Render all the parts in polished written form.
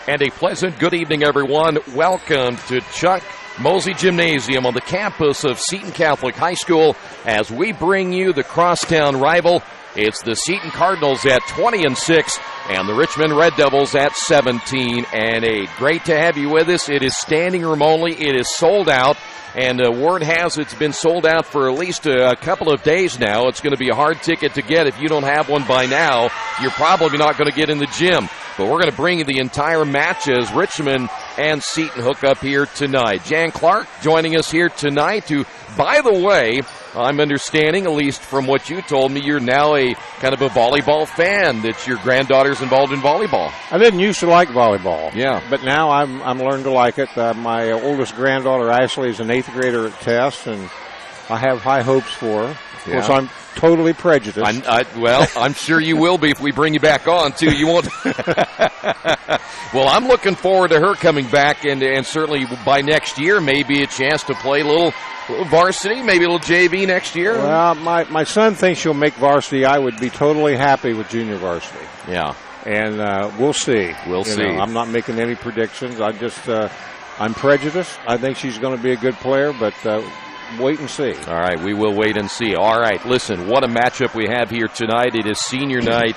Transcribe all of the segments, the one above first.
And a pleasant good evening, everyone. Welcome to Chuck Mosey Gymnasium on the campus of Seton Catholic High School as we bring you the crosstown rival. It's the Seton Cardinals at 20-6 and the Richmond Red Devils at 17-8. Great to have you with us. It is standing room only. It is sold out. And word has it's been sold out for at least a couple of days now. It's going to be a hard ticket to get. If you don't have one by now, you're probably not going to get in the gym. But we're going to bring you the entire match as Richmond and Seton hook up here tonight. Jan Clark joining us here tonight, who, by the way, I'm understanding, at least from what you told me, you're now a kind of a volleyball fan, that your granddaughter's involved in volleyball. I didn't used to like volleyball. Yeah. But now I'm learned to like it. My oldest granddaughter, Ashley, is an 8th grader at Test, and I have high hopes for her. Of course, I'm totally prejudiced. I'm sure you will be if we bring you back on, too. You won't. Well, I'm looking forward to her coming back, and certainly by next year, maybe a chance to play a little varsity, maybe a little JV next year. Well, my son thinks she'll make varsity. I would be totally happy with junior varsity. Yeah. And we'll see. We'll see. I'm not making any predictions. I'm prejudiced. I think she's going to be a good player, but wait and see. All right, we will wait and see. All right, listen, what a matchup we have here tonight. It is senior night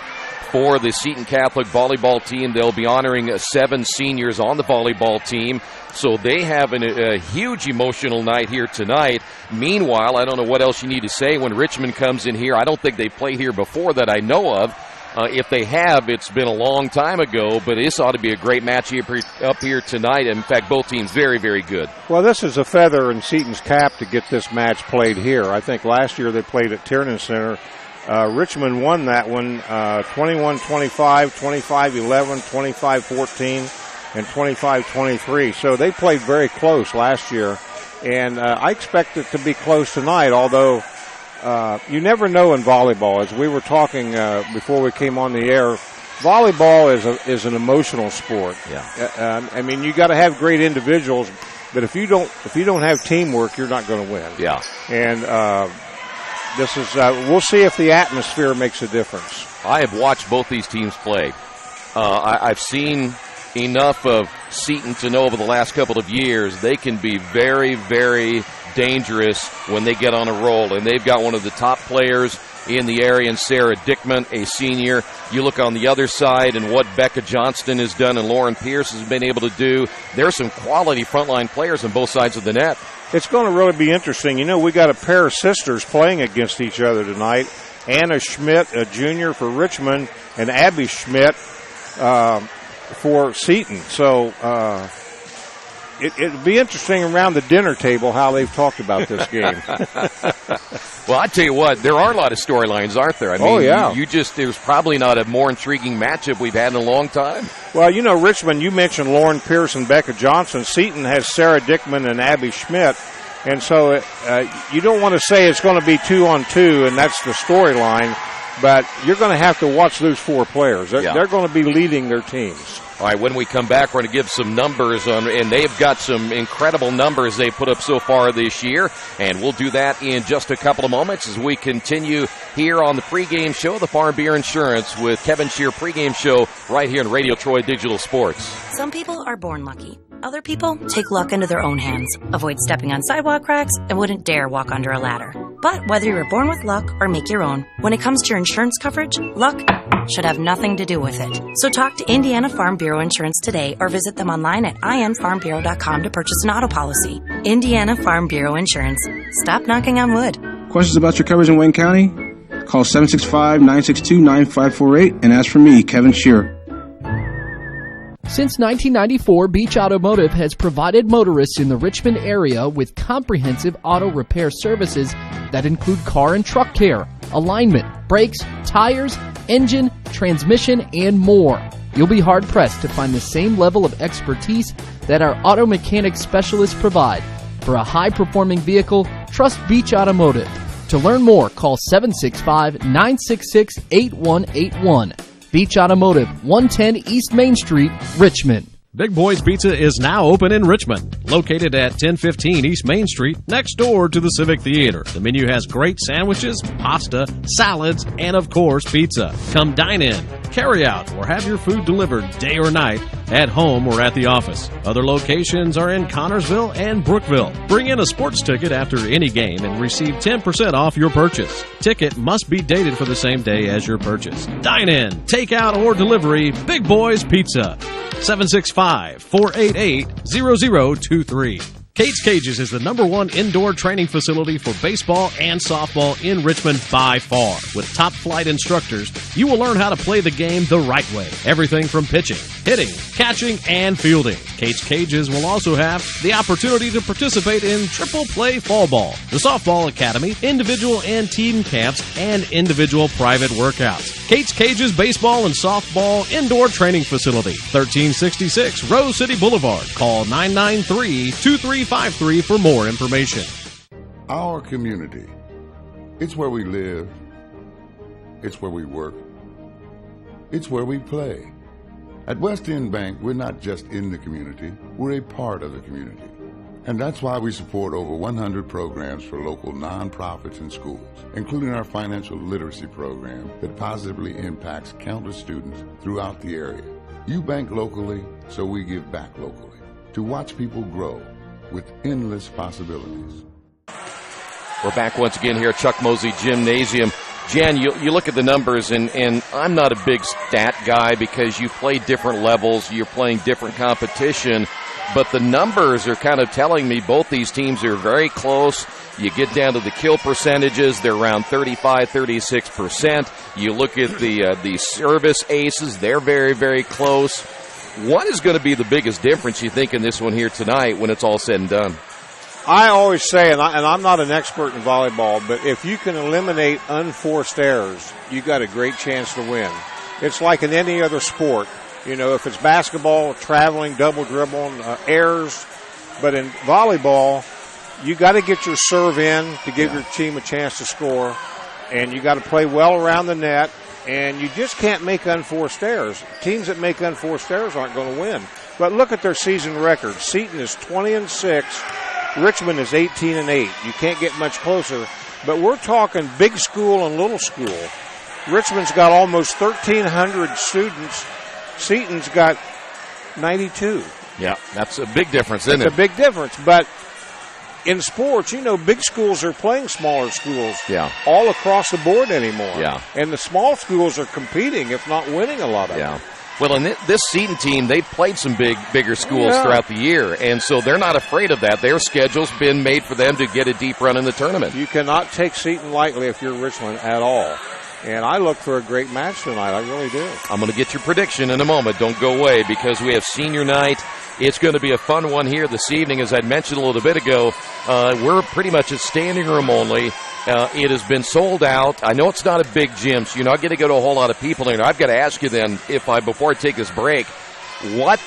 for the Seton Catholic volleyball team. They'll be honoring 7 seniors on the volleyball team, so they have a huge emotional night here tonight. Meanwhile, I don't know what else you need to say when Richmond comes in here. I don't think they played here before that I know of. If they have, it's been a long time ago, but this ought to be a great match up here tonight. In fact, both teams very, very good. Well, this is a feather in Seton's cap to get this match played here. I think last year they played at Tiernan Center. Richmond won that one 21-25, 25-11, 25-14, and 25-23. So they played very close last year, and I expect it to be close tonight, although you never know in volleyball. As we were talking before we came on the air, volleyball is an emotional sport. Yeah. I mean, you got to have great individuals, but if you don't have teamwork, you're not going to win. Yeah. And this is we'll see if the atmosphere makes a difference. I have watched both these teams play. I've seen enough of Seton to know over the last couple of years they can be very, very dangerous when they get on a roll, and they've got one of the top players in the area in Sarah Dickman, a senior. You look on the other side and what Becca Johnston has done and Lauren Pierce has been able to do. There's some quality frontline players on both sides of the net. It's going to really be interesting. You know, we got a pair of sisters playing against each other tonight. Anna Schmidt, a junior for Richmond, and Abby Schmidt for Seton. So it'll be interesting around the dinner table how they've talked about this game. Well, I tell you what, there are a lot of storylines, aren't there? I mean, yeah. There's probably not a more intriguing matchup we've had in a long time. Well, you know, Richmond, you mentioned Lauren Pierce and Becca Johnson. Seton has Sarah Dickman and Abby Schmidt. And so you don't want to say it's going to be 2-on-2, and that's the storyline, but you're going to have to watch those 4 players. They're going to be leading their teams. All right, when we come back, we're going to give some numbers on, and they've got some incredible numbers they've put up so far this year, and we'll do that in just a couple of moments as we continue here on the pregame show, the Farm Beer Insurance with Kevin Shear pregame show right here on Radio Troy Digital Sports. Some people are born lucky. Other people take luck into their own hands, avoid stepping on sidewalk cracks, and wouldn't dare walk under a ladder. But whether you were born with luck or make your own, when it comes to your insurance coverage, luck should have nothing to do with it. So talk to Indiana Farm Bureau Insurance today or visit them online at infarmbureau.com to purchase an auto policy. Indiana Farm Bureau Insurance. Stop knocking on wood. Questions about your coverage in Wayne County? Call 765-962-9548 and ask for me, Kevin Shear. Since 1994, Beach Automotive has provided motorists in the Richmond area with comprehensive auto repair services that include car and truck care, alignment, brakes, tires, engine, transmission, and more. You'll be hard-pressed to find the same level of expertise that our auto mechanic specialists provide. For a high-performing vehicle, trust Beach Automotive. To learn more, call 765-966-8181. Beach Automotive, 110 East Main Street, Richmond. Big Boys Pizza is now open in Richmond, located at 1015 East Main Street, next door to the Civic Theater. The menu has great sandwiches, pasta, salads, and of course, pizza. Come dine in. carry-out, or have your food delivered day or night, at home or at the office. Other locations are in Connorsville and Brookville. Bring in a sports ticket after any game and receive 10% off your purchase. Ticket must be dated for the same day as your purchase. Dine in, take out, or delivery, Big Boys Pizza. 765-488-0023. Kate's Cages is the #1 indoor training facility for baseball and softball in Richmond by far. With top-flight instructors, you will learn how to play the game the right way. Everything from pitching, hitting, catching, and fielding. Kate's Cages will also have the opportunity to participate in triple play fall ball, the softball academy, individual and team camps, and individual private workouts. Kate's Cages Baseball and Softball Indoor Training Facility, 1366 Rose City Boulevard. Call 993-2353 for more information. Our community. It's where we live. It's where we work. It's where we play. At West End Bank, we're not just in the community, we're a part of the community. And that's why we support over 100 programs for local nonprofits and schools, including our financial literacy program that positively impacts countless students throughout the area. You bank locally, so we give back locally to watch people grow with endless possibilities. We're back once again here at Chuck Mosey Gymnasium. Jan, you look at the numbers, and I'm not a big stat guy because you play different levels, you're playing different competition, but the numbers are kind of telling me both these teams are very close. You get down to the kill percentages, they're around 35-36%. You look at the service aces, they're very, very close. What is going to be the biggest difference, you think, in this one here tonight when it's all said and done? I always say, and I'm not an expert in volleyball, but if you can eliminate unforced errors, you got a great chance to win. It's like in any other sport. You know, if it's basketball, traveling, double dribbling, errors. But in volleyball, you got to get your serve in to give your team a chance to score, and you got to play well around the net, and you just can't make unforced errors. Teams that make unforced errors aren't going to win. But look at their season record. Seton is 20-6. Richmond is 18-8. You can't get much closer. But we're talking big school and little school. Richmond's got almost 1,300 students. Seton's got 92. Yeah, that's a big difference, isn't it? It's a big difference. But in sports, you know, big schools are playing smaller schools all across the board anymore. Yeah. And the small schools are competing, if not winning a lot of them. Well, in this Seton team, they've played some bigger schools throughout the year, and so they're not afraid of that. Their schedule's been made for them to get a deep run in the tournament. You cannot take Seton lightly if you're Richmond at all. And I look for a great match tonight. I really do. I'm going to get your prediction in a moment. Don't go away because we have senior night. It's going to be a fun one here this evening. As I mentioned a little bit ago, we're pretty much at standing room only. It has been sold out. I know it's not a big gym, so you're not going to get a whole lot of people in. I've got to ask you then, before I take this break, what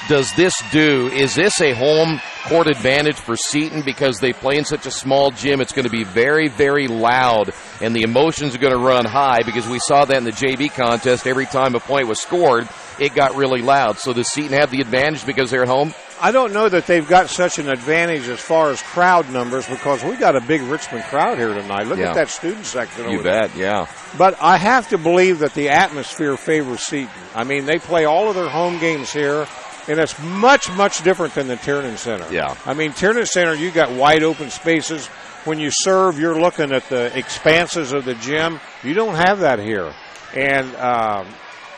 does this do? Is this a home court advantage for Seton because they play in such a small gym? It's going to be very, very loud, and the emotions are going to run high because we saw that in the JV contest. Every time a point was scored, it got really loud. So does Seton have the advantage because they're at home? I don't know that they've got such an advantage as far as crowd numbers because we got a big Richmond crowd here tonight. Look at that student section over there. You bet, But I have to believe that the atmosphere favors Seton. I mean, they play all of their home games here, and it's much, much different than the Tiernan Center. Yeah. I mean, Tiernan Center, you got wide open spaces. When you serve, you're looking at the expanses of the gym. You don't have that here. And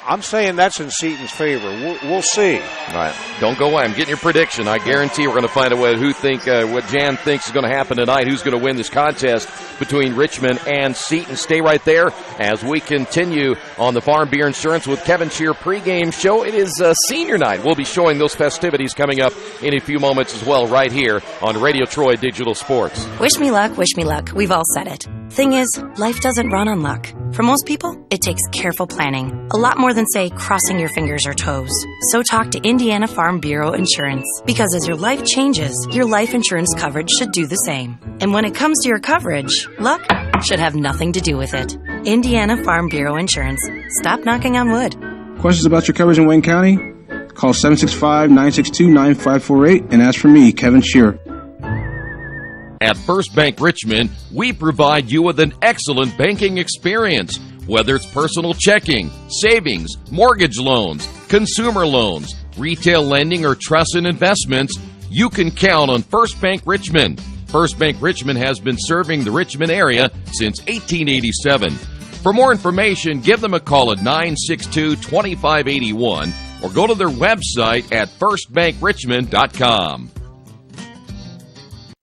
I'm saying that's in Seton's favor. We'll see. All right. Don't go away. I'm getting your prediction. I guarantee we're going to find out what Jan thinks is going to happen tonight, who's going to win this contest between Richmond and Seton. Stay right there as we continue on the Farm Beer Insurance with Kevin Shear pregame show. It is senior night. We'll be showing those festivities coming up in a few moments as well right here on Radio Troy Digital Sports. Wish me luck, wish me luck. We've all said it. Thing is, life doesn't run on luck. For most people, it takes careful planning. A lot more than, say, crossing your fingers or toes. So talk to Indiana Farm Bureau Insurance. Because as your life changes, your life insurance coverage should do the same. And when it comes to your coverage, luck should have nothing to do with it. Indiana Farm Bureau Insurance. Stop knocking on wood. Questions about your coverage in Wayne County? Call 765-962-9548 and ask for me, Kevin Shear. At First Bank Richmond, we provide you with an excellent banking experience. Whether it's personal checking, savings, mortgage loans, consumer loans, retail lending, or trust and investments, you can count on First Bank Richmond. First Bank Richmond has been serving the Richmond area since 1887. For more information, give them a call at 962-2581 or go to their website at firstbankrichmond.com.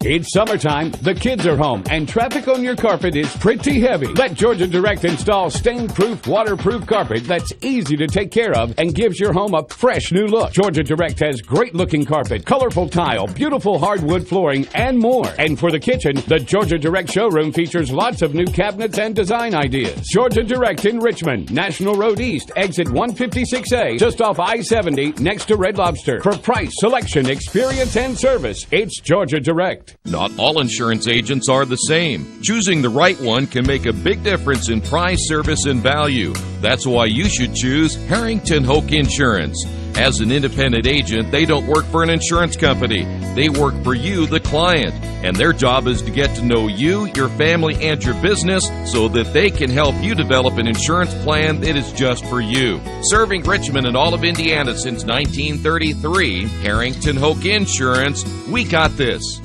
It's summertime, the kids are home, and traffic on your carpet is pretty heavy. Let Georgia Direct install stain-proof, waterproof carpet that's easy to take care of and gives your home a fresh new look. Georgia Direct has great-looking carpet, colorful tile, beautiful hardwood flooring, and more. And for the kitchen, the Georgia Direct showroom features lots of new cabinets and design ideas. Georgia Direct in Richmond, National Road East, exit 156A, just off I-70, next to Red Lobster. For price, selection, experience, and service, it's Georgia Direct. Not all insurance agents are the same. Choosing the right one can make a big difference in price, service, and value. That's why you should choose Harrington Hoke Insurance. As an independent agent, they don't work for an insurance company. They work for you, the client. And their job is to get to know you, your family, and your business so that they can help you develop an insurance plan that is just for you. Serving Richmond and all of Indiana since 1933, Harrington Hoke Insurance, we got this.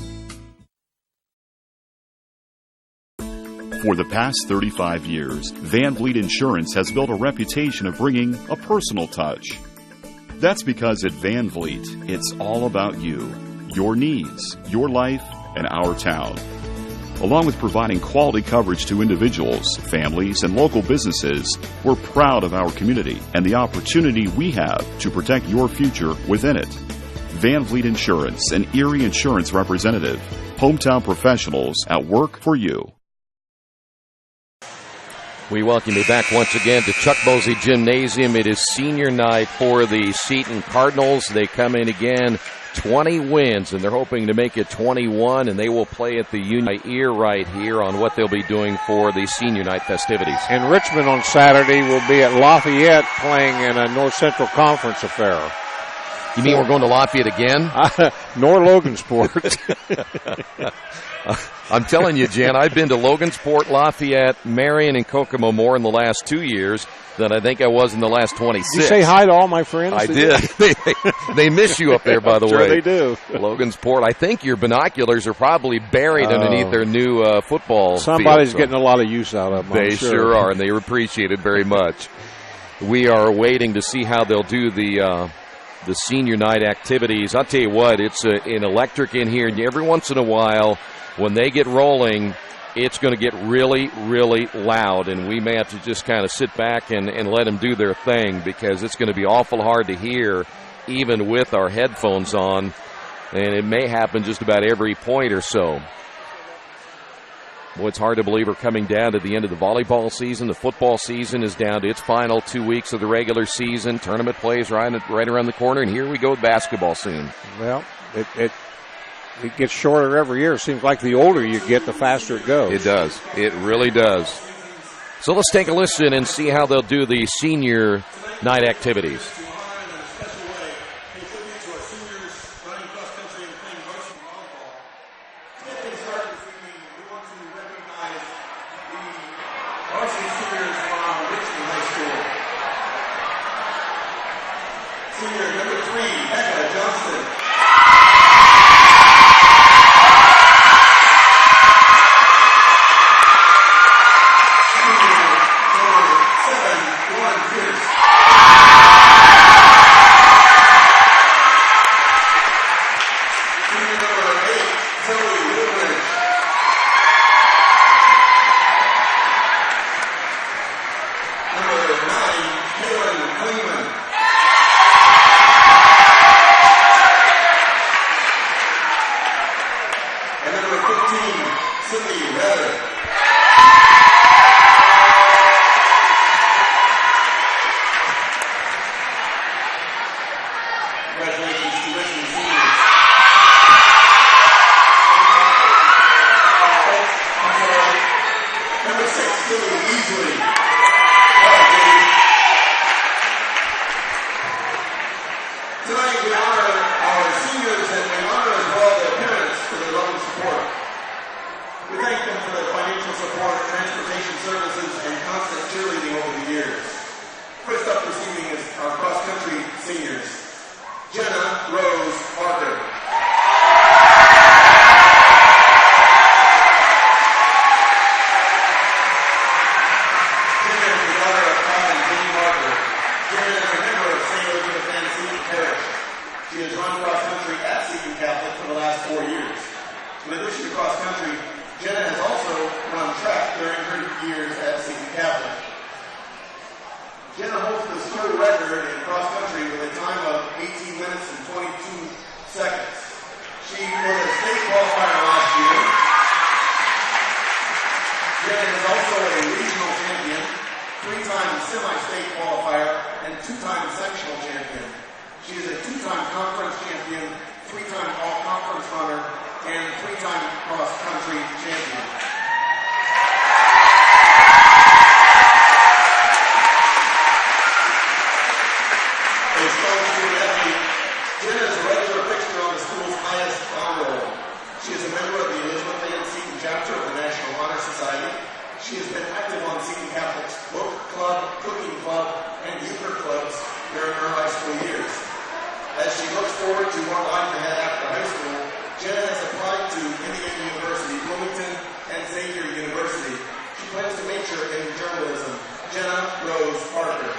For the past 35 years, Van Vliet Insurance has built a reputation of bringing a personal touch. That's because at Van Vliet, it's all about you, your needs, your life, and our town. Along with providing quality coverage to individuals, families, and local businesses, we're proud of our community and the opportunity we have to protect your future within it. Van Vliet Insurance, an Erie Insurance representative. Hometown professionals at work for you. We welcome you back once again to Chuck Mosey Gymnasium. It is senior night for the Seton Cardinals. They come in again, 20 wins, and they're hoping to make it 21, and they will play at the Union Ear right here on what they'll be doing for the senior night festivities. And Richmond on Saturday will be at Lafayette playing in a North Central Conference affair. You mean we're going to Lafayette again? Nor Logansport. I'm telling you, Jan, I've been to Logansport, Lafayette, Marion, and Kokomo more in the last 2 years than I think I was in the last 26. Did you say hi to all my friends? I did. They miss you up there, by the sure way. They do. Logansport. I think your binoculars are probably buried underneath their new football Somebody's field, getting a lot of use out of them. They sure are, and they appreciate it very much. We are waiting to see how they'll do the senior night activities. I'll tell you what, it's an electric in here, and every once in a while, when they get rolling, it's going to get really, really loud, and we may have to just kind of sit back and let them do their thing because it's going to be awful hard to hear even with our headphones on, and it may happen just about every point or so. Well, it's hard to believe we're coming down to the end of the volleyball season. The football season is down to its final 2 weeks of the regular season. Tournament plays right around the corner, and here we go with basketball soon. Well, it gets shorter every year. It seems like the older you get, the faster it goes. It does. It really does. So let's take a listen and see how they'll do the senior night activities. Jenna is a member of St. Elizabeth and Seton Parish. She has run cross country at Seton Catholic for the last 4 years. In addition to cross country, Jenna has also run track during her years at Seton Catholic. Jenna holds the school record in cross country with a time of 18 minutes and 22 seconds. She was a state qualifier last year. Jenna is also a regional champion, 3-time semi-state qualifier, and 2-time sectional champion. She is a 2-time conference champion, 3-time all-conference runner, and 3-time cross-country champion. A strong student athlete, Jenna is a regular fixture on the school's highest honor roll. She is a member of the Elizabeth and Seton chapter of the National Honor Society. She has been active on Seton Catholic's book club, cooking club, and euchre clubs during her high school years. As she looks forward to what lies ahead after high school, Jenna has applied to Indiana University, Bloomington, and Xavier University. She plans to major in journalism. Jenna Rose Parker.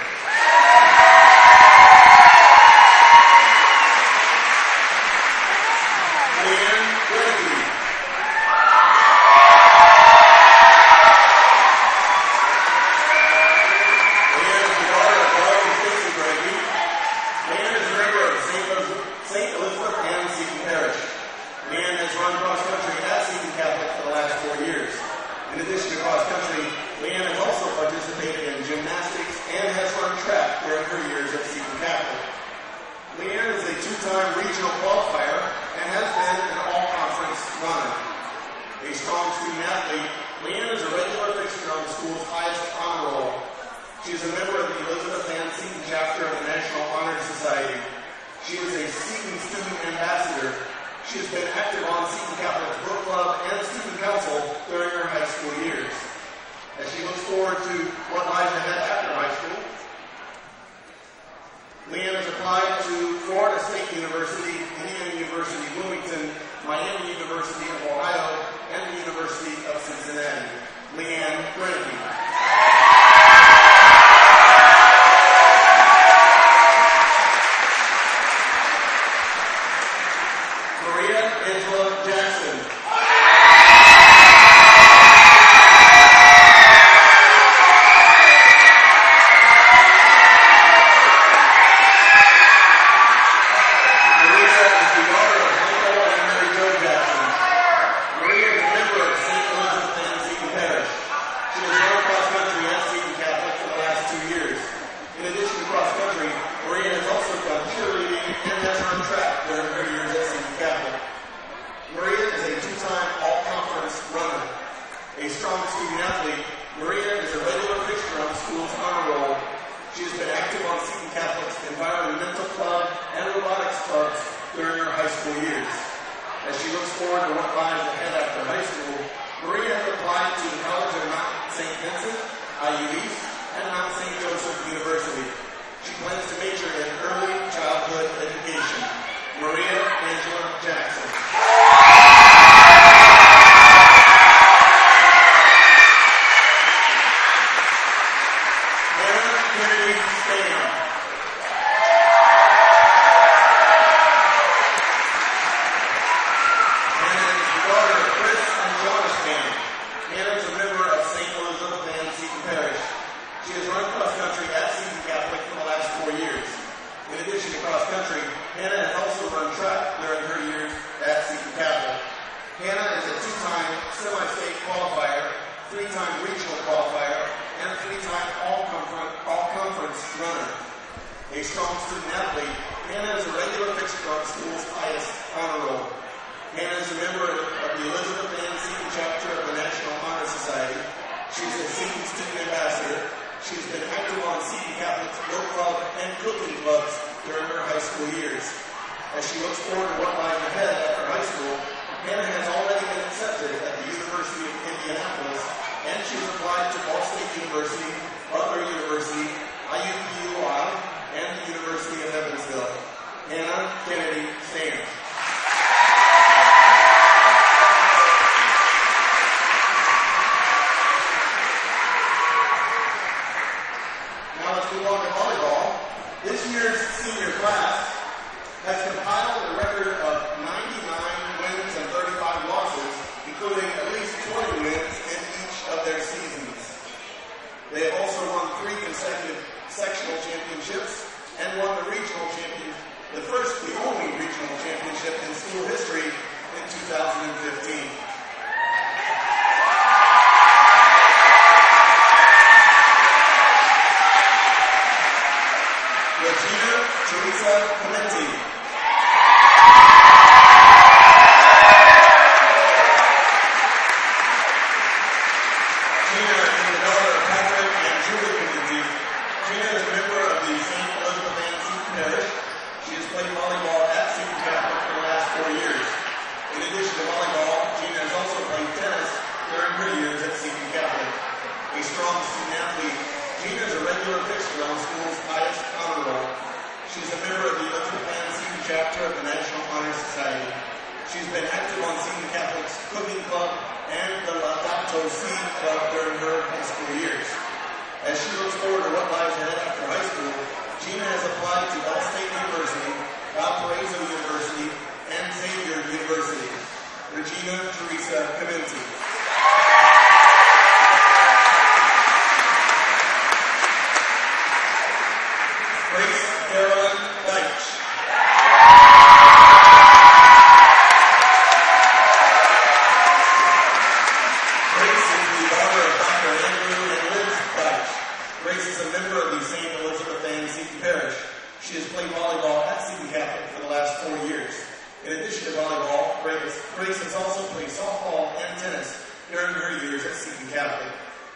Now let's move on to volleyball. This year's senior class has compiled a record of 99 wins and 35 losses, including at least 20 wins in each of their seasons. They have also won 3 consecutive sectional championships and won the regional the only regional championship in school history in 2015. Regina Teresa Clementi. Gina is the daughter of Patrick and Julie Clementi. Gina is a member of the St. Elizabeth Ann Seton Parish. She has played volleyball at Seton Catholic for the last 4 years. In addition to volleyball, Gina has also played tennis during her years at Seton Catholic. A strong student athlete, Gina is a regular fixture on the school's highest honor roll. She's a member of the Elizabeth Ann Seton chapter of the National Honor Society. She's been active on Seton Catholic's Cooking Club and the Laudato Si Club during her high school years. As she looks forward to what lies ahead after high school, Gina has applied to Ball State University, Valparaiso University, and Xavier University. Regina Teresa Clementi. Grace Carolyn Deitch. Grace is the daughter of Dr. Andrew and Liz Deitch. Grace is a member of the St. Elizabeth Ann Seton Parish. She has played volleyball at Seton Catholic for the last 4 years. In addition to volleyball, Grace has also played softball and tennis during her years at Seton Catholic.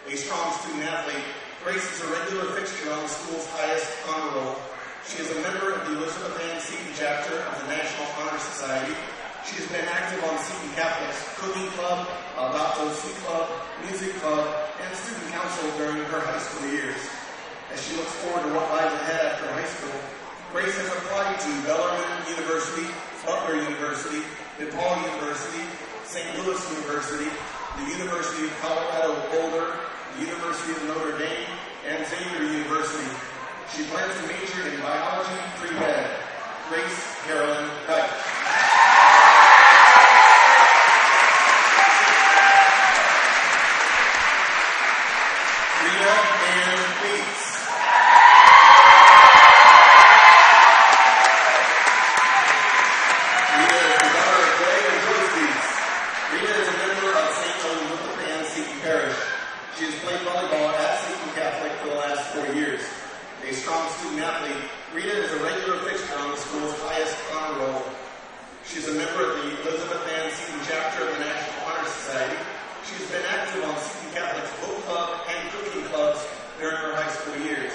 A strong student athlete, Grace is a regular fixture on the school's highest honor roll. She is a member of the Elizabeth Ann Seton chapter of the National Honor Society. She has been active on Seton Catholic's Cooking Club, Laudato Si Club, Music Club, and Student Council during her high school years. As she looks forward to what lies ahead after high school, Grace has applied to Bellarmine University, Butler University, DePaul University, St. Louis University, the University of Colorado Boulder, the University of Notre Dame, and Xavier University. She plans to major in biology pre-med. Grace Carolyn Deitch. Rita Ann Bates. Rita is the daughter of Greg and Joyce Bates. Rita is a member of St. Elizabeth Ann Seton Parish. She has played volleyball at Seton Catholic for the last 4 years. A strong student athlete, Rita is a regular fixture on the school's highest honor roll. She's a member of the Elizabeth Ann Seton chapter of the National Honor Society. She's been active on Seton Catholic's book club and cooking clubs during her high school years.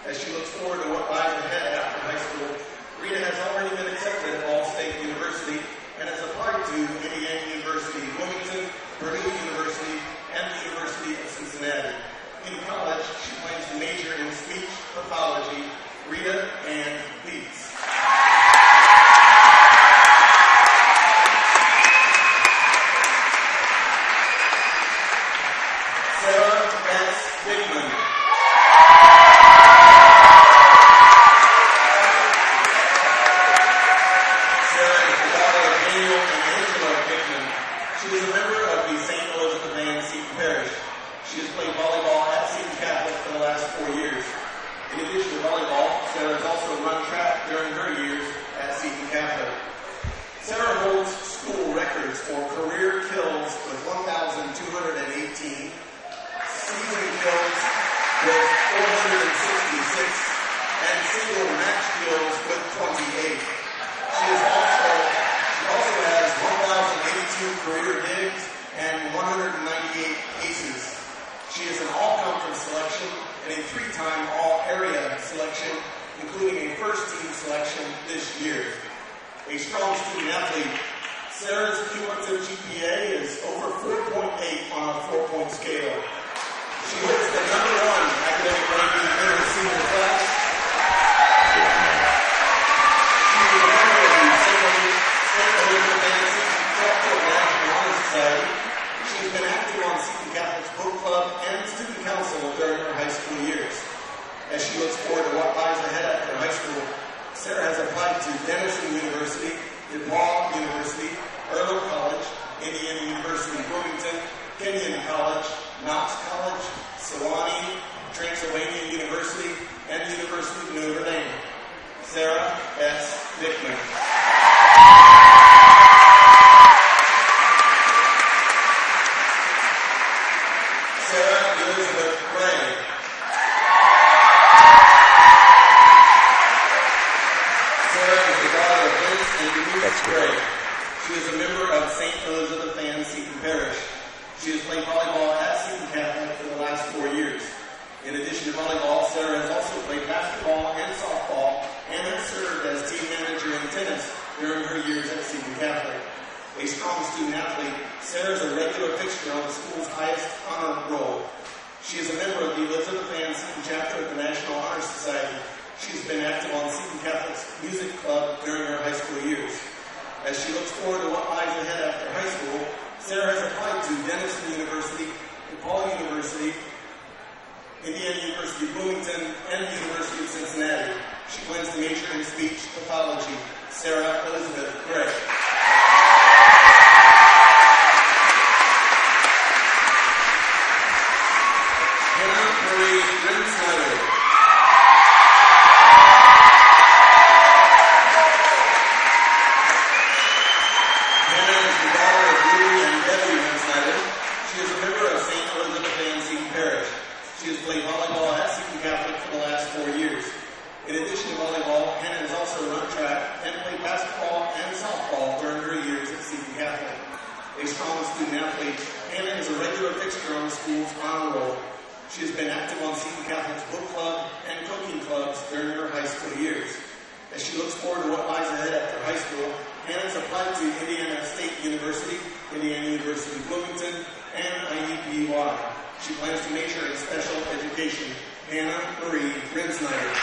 As she looks forward to what lies ahead after high school, Rita has already been accepted at Ball State University and has applied to Indiana University, Wilmington, Purdue University, and the University of Cincinnati. In college, she plans to major in speech pathology. Rita Ann Bates. Sarah S. Dickman. Sarah is the daughter of Daniel and Angela Dickman. She is a member of the St. Elizabeth Ann Seton Parish. She has played volleyball at Seton Catholic for the last 4 years. In addition to volleyball, Sarah has also run track during her years at Seton Catholic. Sarah holds school records for career kills with 1,218, season kills with 466, and single match kills with 28. She also has 1,082 career digs and 198 aces. She is an all-conference selection and a 3-time all-area selection, including a first-team selection this year. A strong student athlete, Sarah's cumulative GPA is over 4.8 on a 4-point scale. She holds the #1 academic ranking in her senior class. She is a member of the St. Elizabeth Ann Seton chapter of the National Honor Society. She has been active on Seton Catholic's book club and student council during her high school years. As she looks forward to what lies ahead after high grade. She is a member of St. Elizabeth Ann Seton Parish. She has played volleyball at Seton Catholic for the last 4 years. In addition to volleyball, Sarah has also played basketball and softball and has served as team manager in tennis during her years at Seton Catholic. A strong student athlete, Sarah is a regular fixture on the school's highest honor roll. She is a member of the Elizabeth Ann Seton chapter of the National Honor Society. She's been active on Seton Catholic's music club during her high school years. As she looks forward to what lies ahead after high school, Sarah has applied to Denison University, DePaul University, Indiana University of Bloomington, and the University of Cincinnati. She plans to major in speech pathology. Sarah Elizabeth Gray. Hannah Marie Rinsnyder. Hannah is the daughter of Julie and Debbie Rinsnyder. She is a member of St. Elizabeth Ann Seton Parish. She has played volleyball at Seton Catholic for the last 4 years. In addition to volleyball, Hannah has also run track and played basketball and softball during her years at Seton Catholic. A strong student athlete, Hannah is a regular fixture on the school's honor roll. She has been active on Seton Catholic's book club and cooking clubs during her high school years. As she looks forward to what lies ahead after high school, Hannah has applied to Indiana State University, Indiana University of Bloomington, and IUPUI. She plans to major in special education. Hannah Marie Rinsnyder.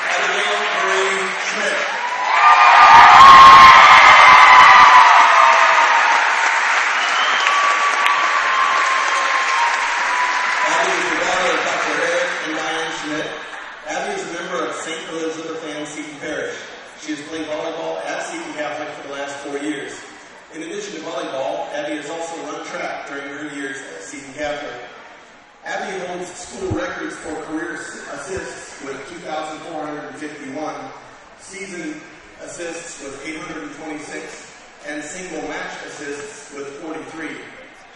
Abigail Marie Schmidt. Abby is the daughter of Dr. Eric and Diane Schmidt. Abby is a member of St. Elizabeth Ann Seton Parish. She has played volleyball at Seton Catholic for the last 4 years. In addition to volleyball, Abby has also run track during her years at Seton Catholic. Abby holds school records for career assists with 2,451, season assists with 826, and single match assists with 43.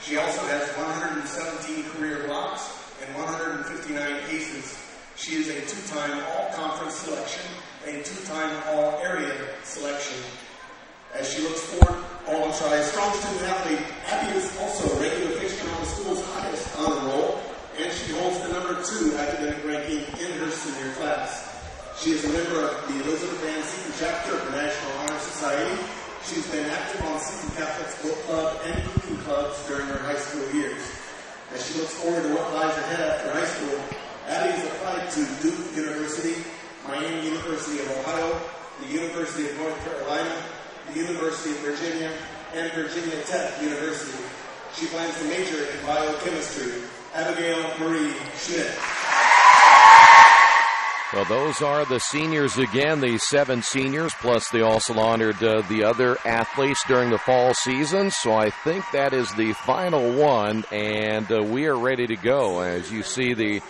She also has 117 career blocks and 159 aces. She is a 2-time all-conference selection and a 2-time all-area selection. As she looks forward, a strong student athlete, Abby is also a regular fixture on the school's highest honor roll, and she holds the number 2 academic ranking in her senior class. She is a member of the Elizabeth Ann Seton chapter of the National Honor Society. She's been active on Seton Catholic's book club and cooking clubs during her high school years. As she looks forward to what lies ahead after high school, Abby has applied to Duke University, Miami University of Ohio, the University of North Carolina, the University of Virginia, and Virginia Tech University. She plans to major in biochemistry. Abigail Marie Schmidt. Well, those are the seniors again, the 7 seniors, plus they also honored the other athletes during the fall season. So I think that is the final one, and we are ready to go. As you see the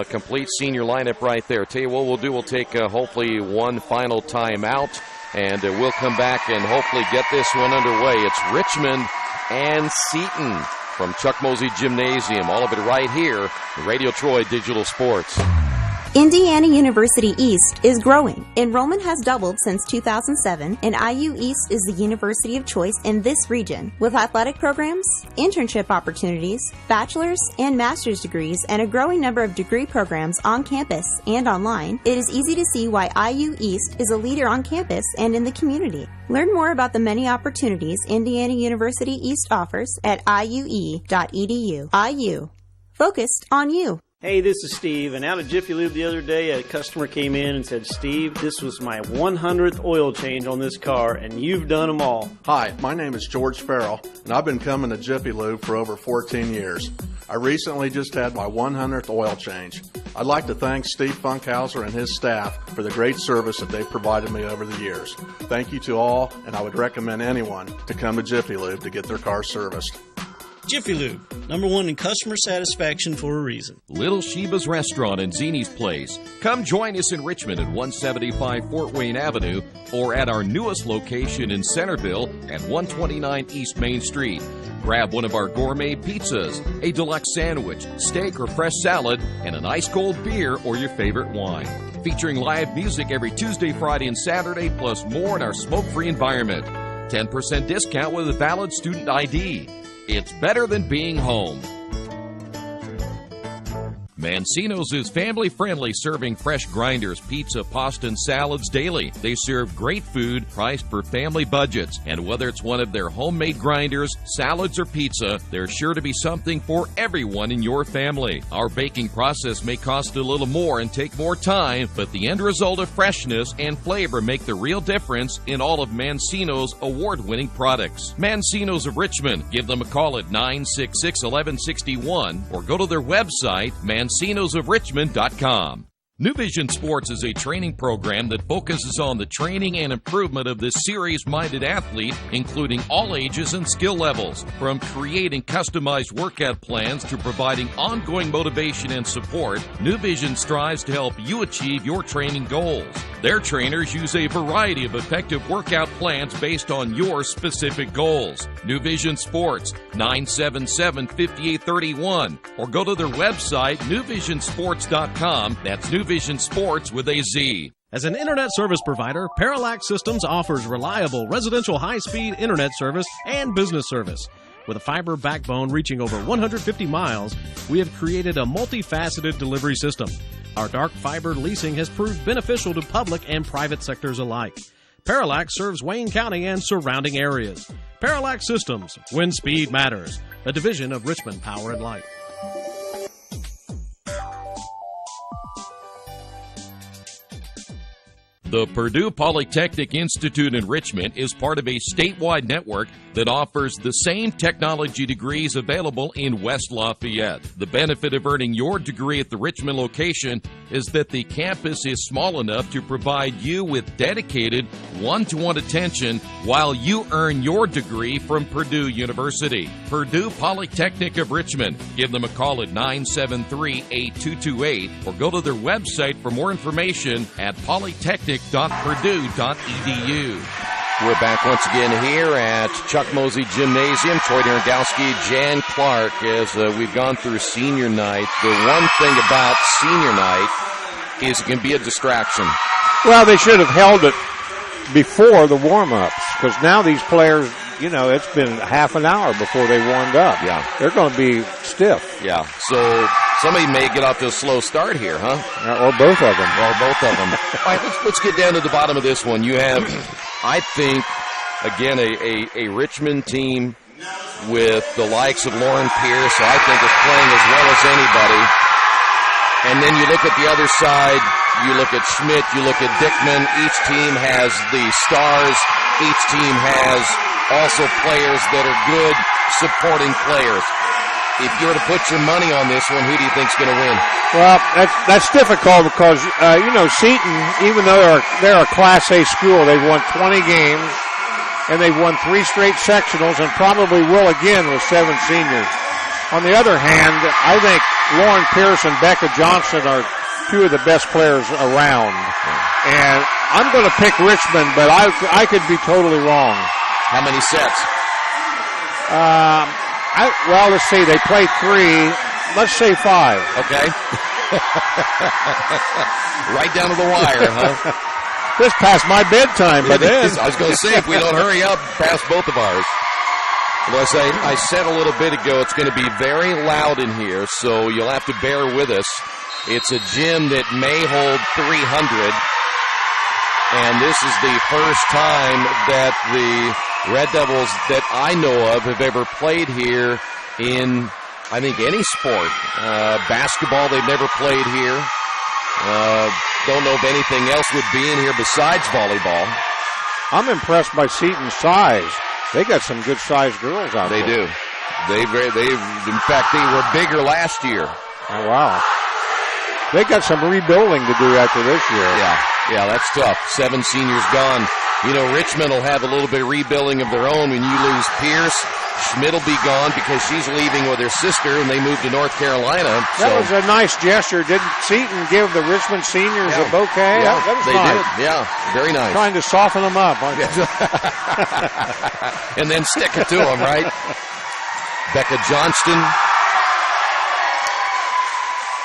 complete senior lineup right there. Tell you what we'll do, we'll take hopefully one final time out, and we'll come back and hopefully get this one underway. It's Richmond and Seton from Chuck Mosey Gymnasium. All of it right here, Radio Troy Digital Sports. Indiana University East is growing. Enrollment has doubled since 2007, and IU East is the university of choice in this region. With athletic programs, internship opportunities, bachelor's and master's degrees, and a growing number of degree programs on campus and online, it is easy to see why IU East is a leader on campus and in the community. Learn more about the many opportunities Indiana University East offers at iue.edu. IU. Focused on you. Hey, this is Steve, and out of Jiffy Lube the other day, a customer came in and said, Steve, this was my 100th oil change on this car, and you've done them all. Hi, my name is George Farrell, and I've been coming to Jiffy Lube for over 14 years. I recently just had my 100th oil change. I'd like to thank Steve Funkhauser and his staff for the great service that they've provided me over the years. Thank you to all, and I would recommend anyone to come to Jiffy Lube to get their car serviced. Jiffy Lube, #1 in customer satisfaction for a reason. Little Sheba's Restaurant and Zini's Place. Come join us in Richmond at 175 Fort Wayne Avenue or at our newest location in Centerville at 129 East Main Street. Grab one of our gourmet pizzas, a deluxe sandwich, steak or fresh salad, and an ice-cold beer or your favorite wine. Featuring live music every Tuesday, Friday, and Saturday, plus more in our smoke-free environment. 10% discount with a valid student ID. It's better than being home. Mancino's is family-friendly, serving fresh grinders, pizza, pasta, and salads daily. They serve great food priced for family budgets. And whether it's one of their homemade grinders, salads, or pizza, there's sure to be something for everyone in your family. Our baking process may cost a little more and take more time, but the end result of freshness and flavor make the real difference in all of Mancino's award-winning products. Mancino's of Richmond. Give them a call at 966-1161 or go to their website, mancinosofrichmond.com. New Vision Sports is a training program that focuses on the training and improvement of this serious-minded athlete, including all ages and skill levels. From creating customized workout plans to providing ongoing motivation and support, New Vision strives to help you achieve your training goals. Their trainers use a variety of effective workout plans based on your specific goals. New Vision Sports, 977-5831, or go to their website, newvisionsports.com. That's New Vision Sports with a Z. As an internet service provider, Parallax Systems offers reliable residential high-speed internet service and business service. With a fiber backbone reaching over 150 miles, we have created a multifaceted delivery system. Our dark fiber leasing has proved beneficial to public and private sectors alike. Parallax serves Wayne County and surrounding areas. Parallax Systems, when speed matters, a division of Richmond Power and Light. The Purdue Polytechnic Institute in Richmond is part of a statewide network that offers the same technology degrees available in West Lafayette. The benefit of earning your degree at the Richmond location is that the campus is small enough to provide you with dedicated one-to-one attention while you earn your degree from Purdue University. Purdue Polytechnic of Richmond. Give them a call at 973-8228 or go to their website for more information at polytechnic.purdue.edu. We're back once again here at Chuck Mosey Gymnasium. Troy Derengowski, Jan Clark, as we've gone through senior night. The one thing about senior night is it can be a distraction. Well, they should have held it before the warm-ups, because now these players, you know, it's been half an hour before they warmed up. Yeah. They're going to be stiff. Yeah, so somebody may get off to a slow start here, huh? Or both of them. Or both of them. All right, let's get down to the bottom of this one. You have, I think, again, a Richmond team with the likes of Lauren Pierce, who I think is playing as well as anybody. And then you look at the other side, you look at Schmidt, you look at Dickman. Each team has the stars. Each team has also players that are good supporting players. If you were to put your money on this one, who do you think's going to win? Well, that's difficult because, you know, Seton, even though they're a Class A school, they've won 20 games, and they've won 3 straight sectionals and probably will again with 7 seniors. On the other hand, I think Lauren Pierce and Becca Johnson are 2 of the best players around. And I'm going to pick Richmond, but I could be totally wrong. How many sets? Well, let's see. They played 3. Let's say 5. Okay. Right down to the wire, huh? Just past my bedtime, but then. I was going to say, if we don't hurry up, past both of ours. Well, as I said a little bit ago, it's going to be very loud in here, so you'll have to bear with us. It's a gym that may hold 300, and this is the first time that the Red Devils that I know of have ever played here in, I think, any sport. Basketball, they've never played here. Don't know if anything else would be in here besides volleyball. I'm impressed by Seton's size. They got some good-sized girls out there. They do. In fact, they were bigger last year. Oh, wow. They got some rebuilding to do after this year. Yeah, that's tough. 7 seniors gone. You know, Richmond will have a little bit of rebuilding of their own when you lose Pierce Schmidt will be gone because she's leaving with her sister, and they moved to North Carolina. That was a nice gesture. Didn't Seton give the Richmond seniors a bouquet? Yeah, that was they nice. did. Yeah, very nice. Trying to soften them up. And then stick it to them, right? Becca Johnston.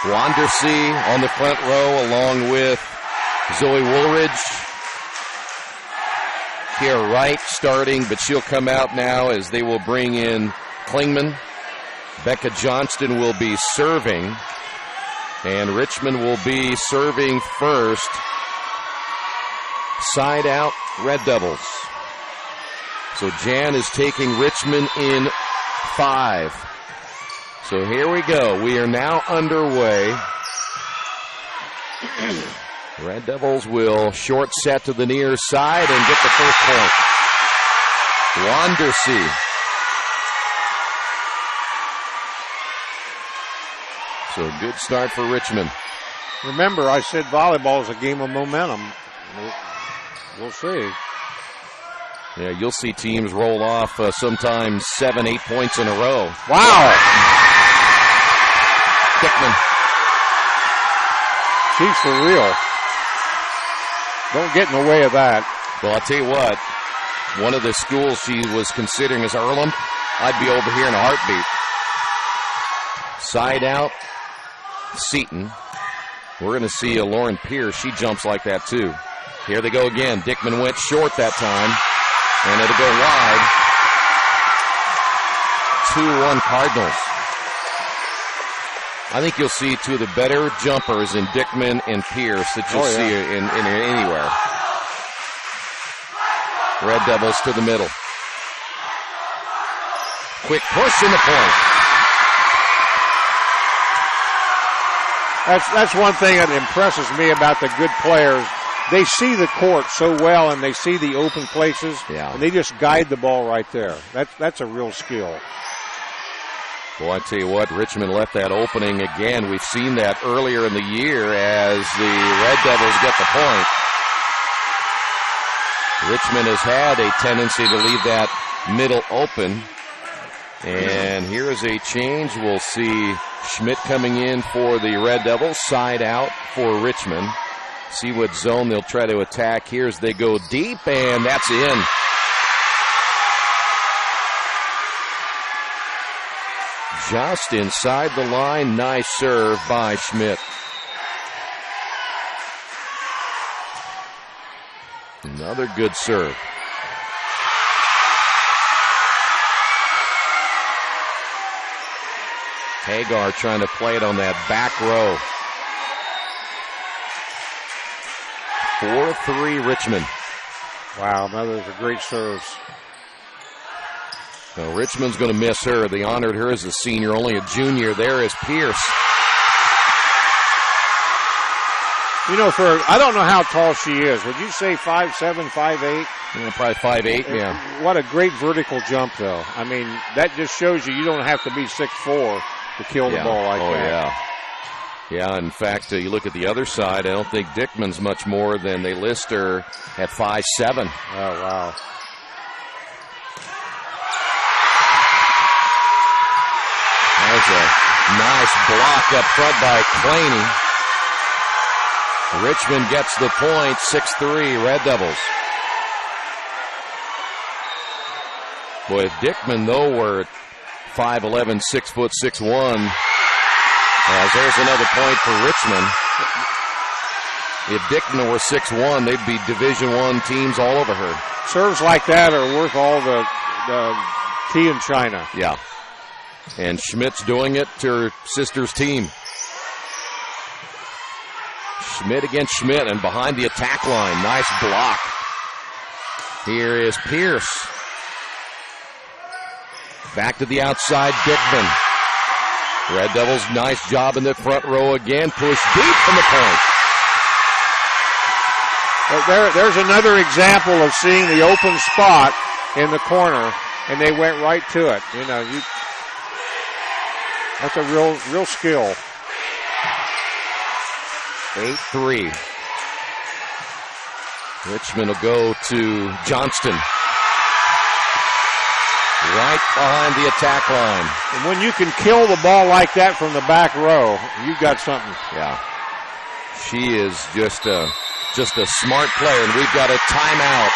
Wandersee on the front row along with Zoe Woolridge. Kiera Wright starting, but she'll come out now as they will bring in Klingman. Becca Johnston will be serving, and Richmond will be serving first. Side out, Red Devils. So Jan is taking Richmond in 5. So here we go. We are now underway. Red Devils will short set to the near side and get the first point. Wandersee. So good start for Richmond. Remember, I said volleyball is a game of momentum. We'll see. Yeah, you'll see teams roll off sometimes 7-8 points in a row. Wow. Dickman. She's for real. Don't get in the way of that. Well, I'll tell you what. One of the schools she was considering is Earlham. I'd be over here in a heartbeat. Side out, Seton. We're going to see Lauren Pierce. She jumps like that, too. Here they go again. Dickman went short that time, and it'll go wide. 2-1 Cardinals. I think you'll see two of the better jumpers in Dickman and Pierce that you'll see in anywhere. Red Devils to the middle. Quick push in the point. That's one thing that impresses me about the good players. They see the court so well, and they see the open places, and they just guide the ball right there. That's a real skill. Well, I tell you what, Richmond left that opening again. We've seen that earlier in the year as the Red Devils get the point. Richmond has had a tendency to leave that middle open. And here is a change. We'll see Schmidt coming in for the Red Devils, side out for Richmond. See what zone they'll try to attack here as they go deep, and that's in. Just inside the line. Nice serve by Schmidt. Another good serve. Hagar trying to play it on that back row. 4-3 Richmond. Wow, those are great serves. Now, Richmond's going to miss her. They honored her as a senior, only a junior. There is Pierce. You know, I don't know how tall she is. Would you say 5'7", 5'8"? Yeah, probably 5'8", yeah. What a great vertical jump, though. I mean, that just shows you don't have to be 6'4" to kill the ball like that. Yeah. Yeah, in fact, you look at the other side, I don't think Dickman's much more than they list her at 5'7". Oh, wow. There's a nice block up front by Claney. Richmond gets the point, 6-3 Red Devils. Boy, if Dickman, though, were at 5'11", 6'6'1", as there's another point for Richmond. If Dickman were 6'1", they'd be Division I teams all over her. Serves like that are worth all the tea in China. Yeah. And Schmidt's doing it to her sister's team. Schmidt against Schmidt and behind the attack line. Nice block. Here is Pierce. Back to the outside, Dickman. Red Devils, nice job in the front row again. Push deep from the point. There's another example of seeing the open spot in the corner, and they went right to it. You know, that's a real skill. 8-3. Richmond will go to Johnston. right behind the attack line. And when you can kill the ball like that from the back row, you've got something. Yeah. She is just a smart player, and we've got a timeout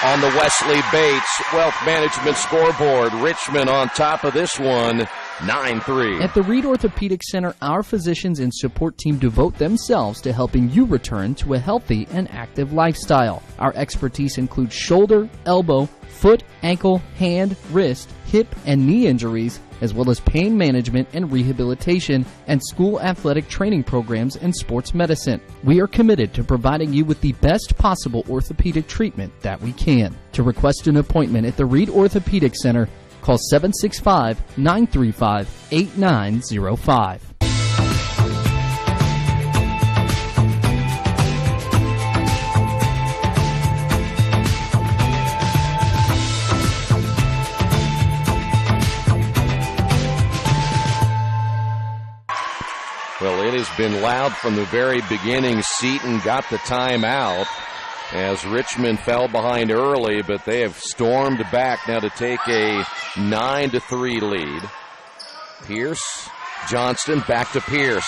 on the Wesley Bates Wealth Management scoreboard. Richmond on top of this one, 9-3. At the Reed Orthopedic Center, our physicians and support team devote themselves to helping you return to a healthy and active lifestyle. Our expertise includes shoulder, elbow, foot, ankle, hand, wrist, hip, and knee injuries, as well as pain management and rehabilitation and school athletic training programs and sports medicine. We are committed to providing you with the best possible orthopedic treatment that we can. To request an appointment at the Reed Orthopedic Center, call 765-935-8905. Well, it has been loud from the very beginning. Seton got the timeout as Richmond fell behind early, but they have stormed back now to take a 9-3 lead. Pierce, Johnston, back to Pierce.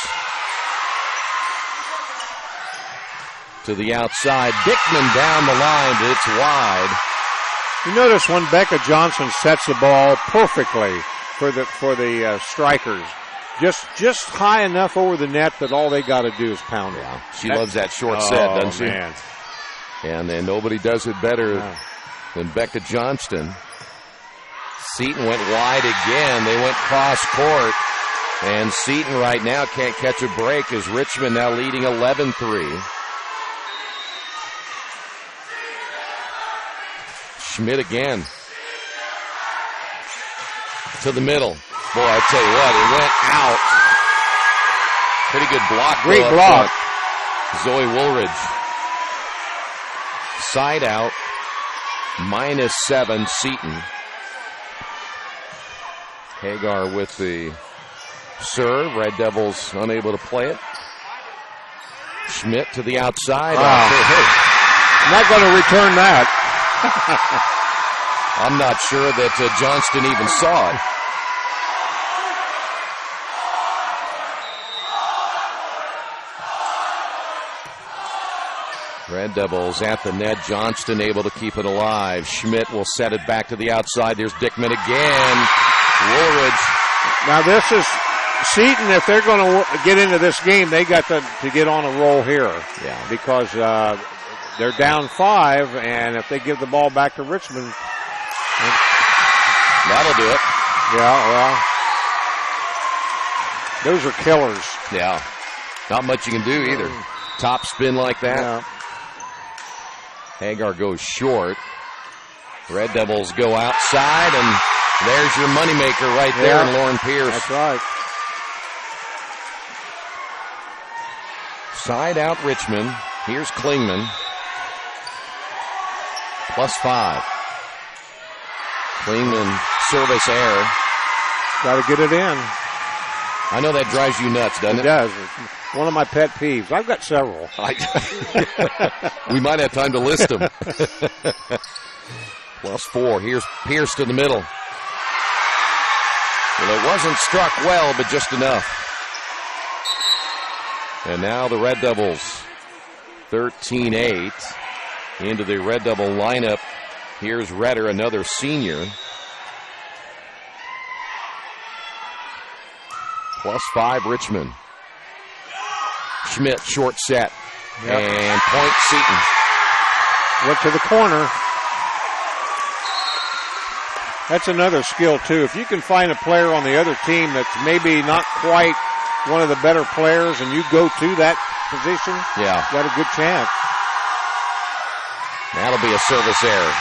To the outside, Dickman down the line, but it's wide. You notice when Becca Johnson sets the ball perfectly for the strikers. Just high enough over the net that all they got to do is pound it. She loves that short set, doesn't she? Man. And then nobody does it better than Becca Johnston. Seton went wide again. They went cross court. And Seton right now can't catch a break as Richmond now leading 11-3. Schmidt again. To the middle. Boy, I tell you what, it went out. Pretty good block. Great block. Zoe Woolridge. Side out. -7, Seton. Hagar with the serve. Red Devils unable to play it. Schmidt to the outside. Not going to return that. I'm not sure that Johnston even saw it. Red Devils at the net. Johnston able to keep it alive. Schmidt will set it back to the outside. There's Dickman again. Woolridge. Now this is Seton. If they're going to get into this game, they got to get on a roll here. Yeah. Because they're down 5, and if they give the ball back to Richmond, that'll do it. Yeah, well, those are killers. Yeah. Not much you can do either. Top spin like that. Yeah. Hagar goes short. Red Devils go outside, and there's your moneymaker right there in Lauren Pierce. That's right. Side out Richmond. Here's Klingman. +5. Klingman service error. Got to get it in. I know that drives you nuts, doesn't it? It does. It's one of my pet peeves. I've got several. We might have time to list them. +4. Here's Pierce to the middle. Well, it wasn't struck well, but just enough. And now the Red Devils, 13-8, into the Red Devil lineup. Here's Redder, another senior. +5 Richmond. Schmidt, short set. Yep. And point Seton. Went to the corner. That's another skill, too. If you can find a player on the other team that's maybe not quite one of the better players and you go to that position, you got a good chance. That'll be a service error.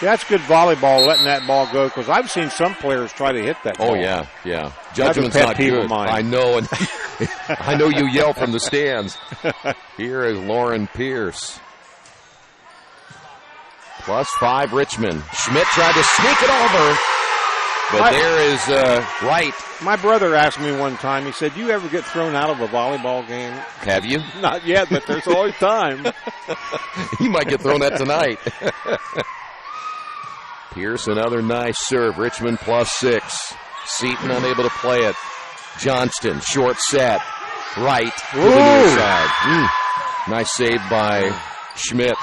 That's good volleyball, letting that ball go, because I've seen some players try to hit that ball. Oh, yeah. Judgment's not good. I know, and I know you yell from the stands. Here is Lauren Pierce. +5 Richmond. Schmidt tried to sneak it over, but there is Wright. My brother asked me one time, he said, "You ever get thrown out of a volleyball game?" Have you? Not yet, but there's always time. You might get thrown out tonight. Pierce, another nice serve. Richmond +6. Seton unable to play it. Johnston, short set. Right to the near side. Nice save by Schmidt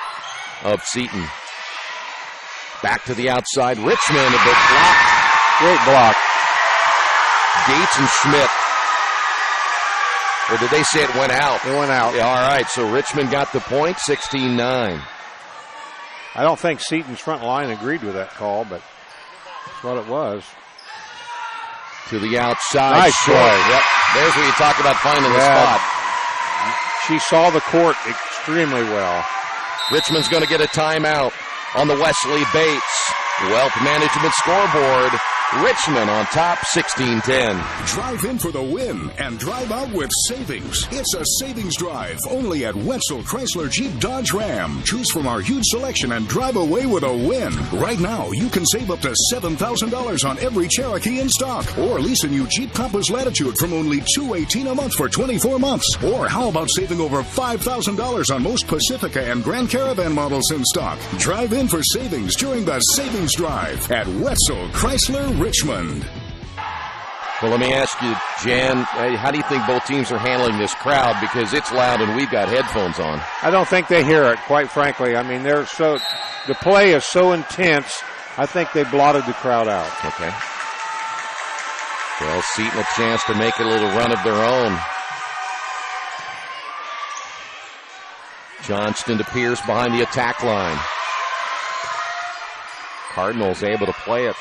of Seton. Back to the outside. Richmond, a bit blocked. Great block. Gates and Schmidt. Or did they say it went out? It went out. Yeah, all right, so Richmond got the point, 16-9. I don't think Seton's front line agreed with that call, but that's what it was. To the outside. Nice short. play. Yep. There's where you talk about finding the spot. She saw the court extremely well. Richmond's going to get a timeout on the Wesley Bates Wealth Management scoreboard. Richmond on top, 16-10. Drive in for the win and drive out with savings. It's a savings drive only at Wetzel Chrysler Jeep Dodge Ram. Choose from our huge selection and drive away with a win. Right now, you can save up to $7,000 on every Cherokee in stock. Or lease a new Jeep Compass Latitude from only $218 a month for 24 months. Or how about saving over $5,000 on most Pacifica and Grand Caravan models in stock? Drive in for savings during the savings drive at Wetzel Chrysler Richmond. Well, let me ask you, Jan, how do you think both teams are handling this crowd? Because it's loud and we've got headphones on. I don't think they hear it, quite frankly. I mean, the play is so intense, I think they blotted the crowd out. Okay. Well, Seton a chance to make a little run of their own. Johnston to Pierce behind the attack line. Cardinals able to play it.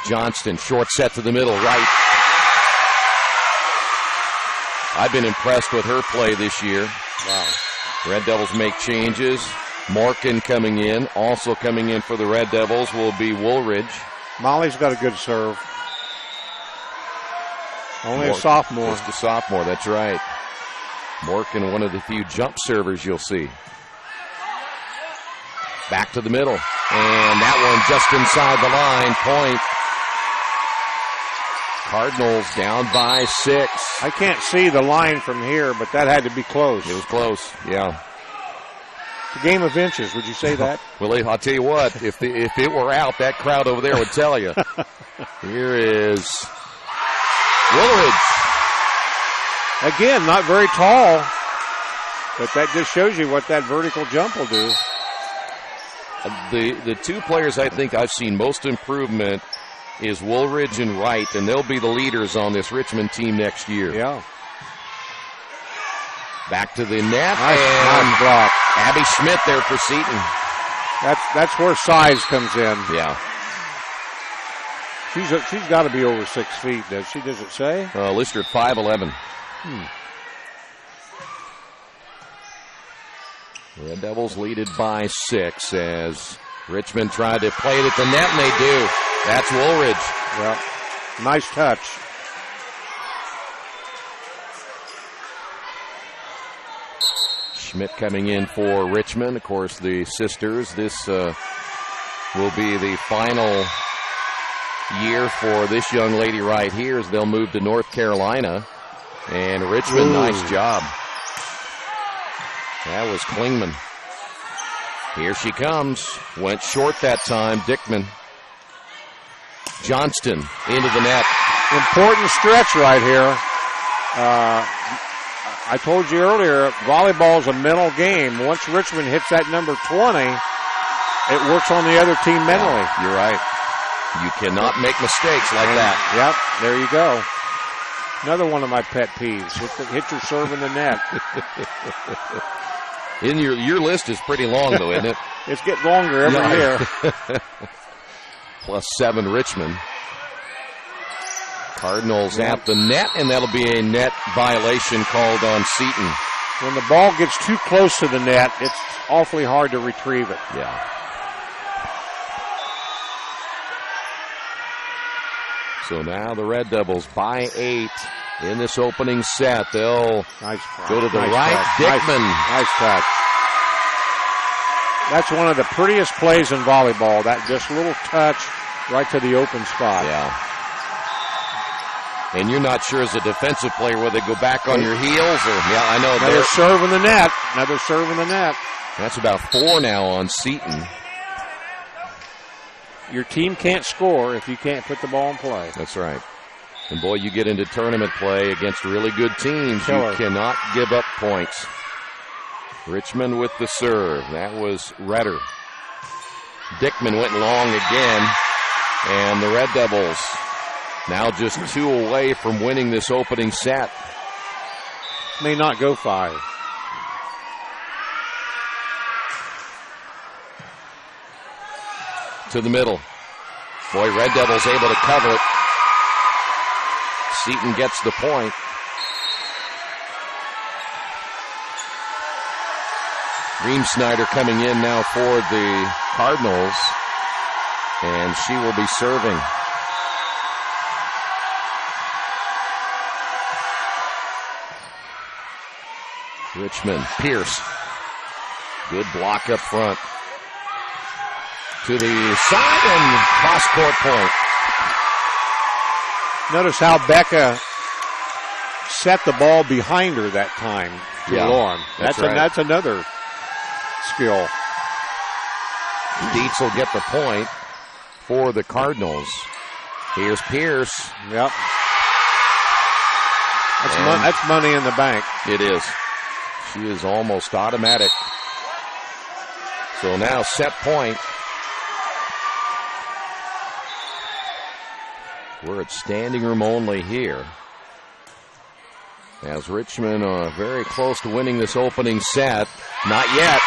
Johnston, short set to the middle, right. I've been impressed with her play this year. Wow. Red Devils make changes. Morgan coming in. Also coming in for the Red Devils will be Woolridge. Molly's got a good serve. Only a sophomore. Just a sophomore, that's right. Morgan, one of the few jump servers you'll see. Back to the middle. And that one just inside the line. Point. Cardinals down by 6. I can't see the line from here, but that had to be close. It was close, yeah. The game of inches, would you say that? Well, I'll tell you what, if it were out, that crowd over there would tell you. Here is Woolridge. Again, not very tall, but that just shows you what that vertical jump will do. The two players I think I've seen most improvement is Woolridge and Wright, and they'll be the leaders on this Richmond team next year. Yeah. Back to the net. Nice block. Abby Schmidt there for Seton. That's where size comes in. Yeah. She's got to be over 6 feet, does she? Does it say? Listed at 5'11". Red Devils leaded by 6 as Richmond tried to play it at the net, and they do. That's Woolridge. Yep. Nice touch. Schmidt coming in for Richmond. Of course, the sisters. This will be the final year for this young lady right here as they'll move to North Carolina. And Richmond, nice job. That was Klingman. Here she comes. Went short that time. Dickman. Johnston into the net. Important stretch right here. I told you earlier, volleyball is a mental game. Once Richmond hits that number 20, it works on the other team mentally. Yeah, you're right. You cannot make mistakes like that. Yep, there you go. Another one of my pet peeves. Hit your serve in the net. Your list is pretty long, though, isn't it? It's getting longer every year. +7 Richmond. Cardinals at the net, and that'll be a net violation called on Seton. When the ball gets too close to the net, it's awfully hard to retrieve it. Yeah. So now the Red Devils by 8 in this opening set. They'll go to the right. Touch. Dickman. Nice touch. That's one of the prettiest plays in volleyball. That just little touch right to the open spot. Yeah. And you're not sure as a defensive player whether they go back on your heels or, yeah, I know. Another serve in the net. Another serve in the net. That's about 4 now on Seton. Your team can't score if you can't put the ball in play. That's right. And, boy, you get into tournament play against really good teams. Killer. You cannot give up points. Richmond with the serve. That was Redder. Dickman went long again. And the Red Devils now just 2 away from winning this opening set. May not go 5. To the middle. Boy, Red Devils able to cover it. Seton gets the point. Ream-Snyder coming in now for the Cardinals. And she will be serving. Richmond, Pierce. Good block up front. To the side and cross-court point. Notice how Becca set the ball behind her that time to Lauren. That's right. That's another skill. Dietz will get the point for the Cardinals. Here's Pierce. Yep. That's money in the bank. It is. She is almost automatic. So now set point. We're at standing room only here. As Richmond are very close to winning this opening set. Not yet.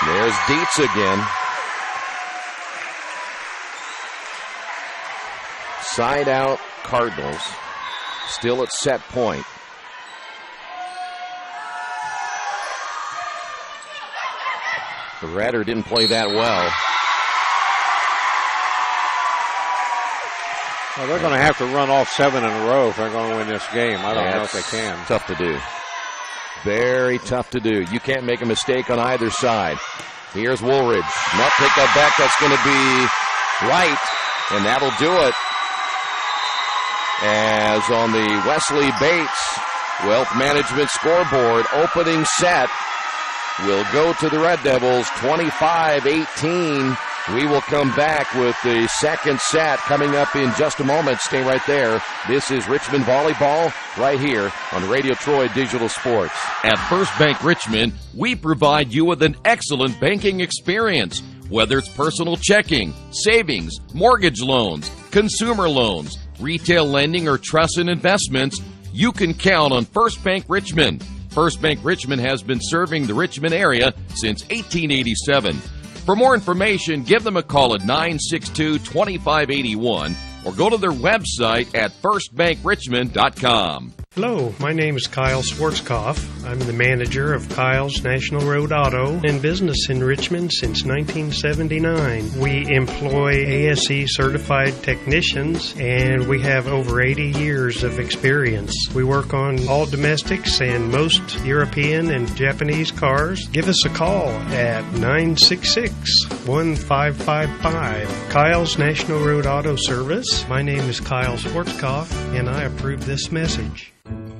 There's Dietz again. Side out Cardinals. Still at set point. The Redder didn't play that well. Well, they're going to have to run all 7 in a row if they're going to win this game. I don't know if they can. Tough to do. Very tough to do. You can't make a mistake on either side. Here's Woolridge. Not take that back. That's going to be right, and that'll do it. As on the Wesley Bates Wealth Management scoreboard, opening set will go to the Red Devils, 25-18. We will come back with the second set coming up in just a moment. Stay right there. This is Richmond Volleyball right here on Radio Troy Digital Sports. At First Bank Richmond, we provide you with an excellent banking experience. Whether it's personal checking, savings, mortgage loans, consumer loans, retail lending, or trust and investments, you can count on First Bank Richmond. First Bank Richmond has been serving the Richmond area since 1887. For more information, give them a call at 962-2581 or go to their website at firstbankrichmond.com. Hello, my name is Kyle Schwarzkopf. I'm the manager of Kyle's National Road Auto in business in Richmond since 1979. We employ ASE certified technicians and we have over 80 years of experience. We work on all domestics and most European and Japanese cars. Give us a call at 966-1555. Kyle's National Road Auto Service. My name is Kyle Schwarzkopf and I approve this message.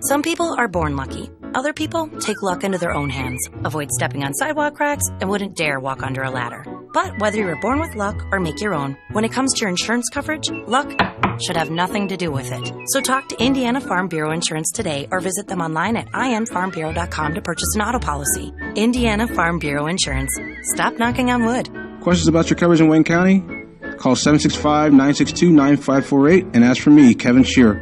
Some people are born lucky. Other people take luck into their own hands, avoid stepping on sidewalk cracks, and wouldn't dare walk under a ladder. But whether you were born with luck or make your own, when it comes to your insurance coverage, luck should have nothing to do with it. So talk to Indiana Farm Bureau Insurance today or visit them online at infarmbureau.com to purchase an auto policy. Indiana Farm Bureau Insurance. Stop knocking on wood. Questions about your coverage in Wayne County? Call 765-962-9548 and ask for me, Kevin Shearer.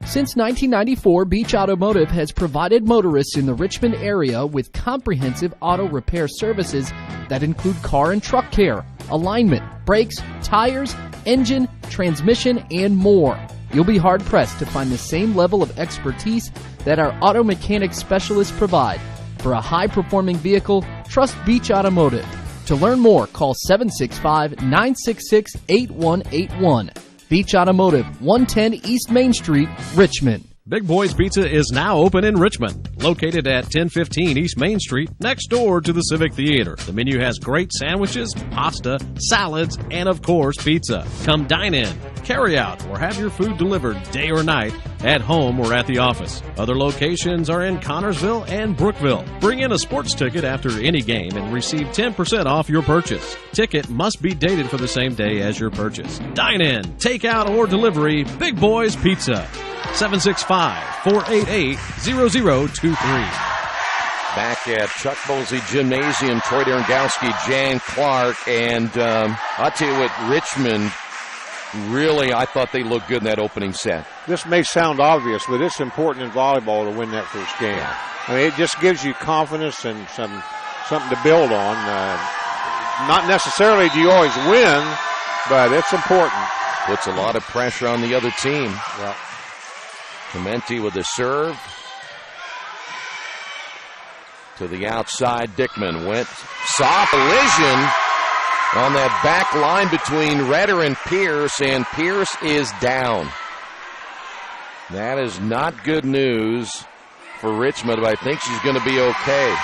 Since 1994, Beach Automotive has provided motorists in the Richmond area with comprehensive auto repair services that include car and truck care, alignment, brakes, tires, engine, transmission, and more. You'll be hard-pressed to find the same level of expertise that our auto mechanic specialists provide. For a high-performing vehicle, trust Beach Automotive. To learn more, call 765-966-8181. Beach Automotive, 110 East Main Street, Richmond. Big Boys Pizza is now open in Richmond, located at 1015 East Main Street, next door to the Civic Theater. The menu has great sandwiches, pasta, salads, and of course, pizza. Come dine in. carry out, or have your food delivered day or night at home or at the office. Other locations are in Connorsville and Brookville. Bring in a sports ticket after any game and receive 10% off your purchase. Ticket must be dated for the same day as your purchase. Dine in, take out, or delivery. Big Boys Pizza. 765-488-0023. Back at Chuck Mosey Gymnasium, Troy Derengowski, Jan Clark, and I'll tell you what, Richmond, really, I thought they looked good in that opening set. This may sound obvious, but it's important in volleyball to win that first game. I mean, it just gives you confidence and something to build on. Not necessarily do you always win, but it's important. Puts a lot of pressure on the other team. Yeah. Clemente with the serve. To the outside, Dickman went soft collision on that back line between Redder and Pierce is down. That is not good news for Richmond, but I think she's going to be okay.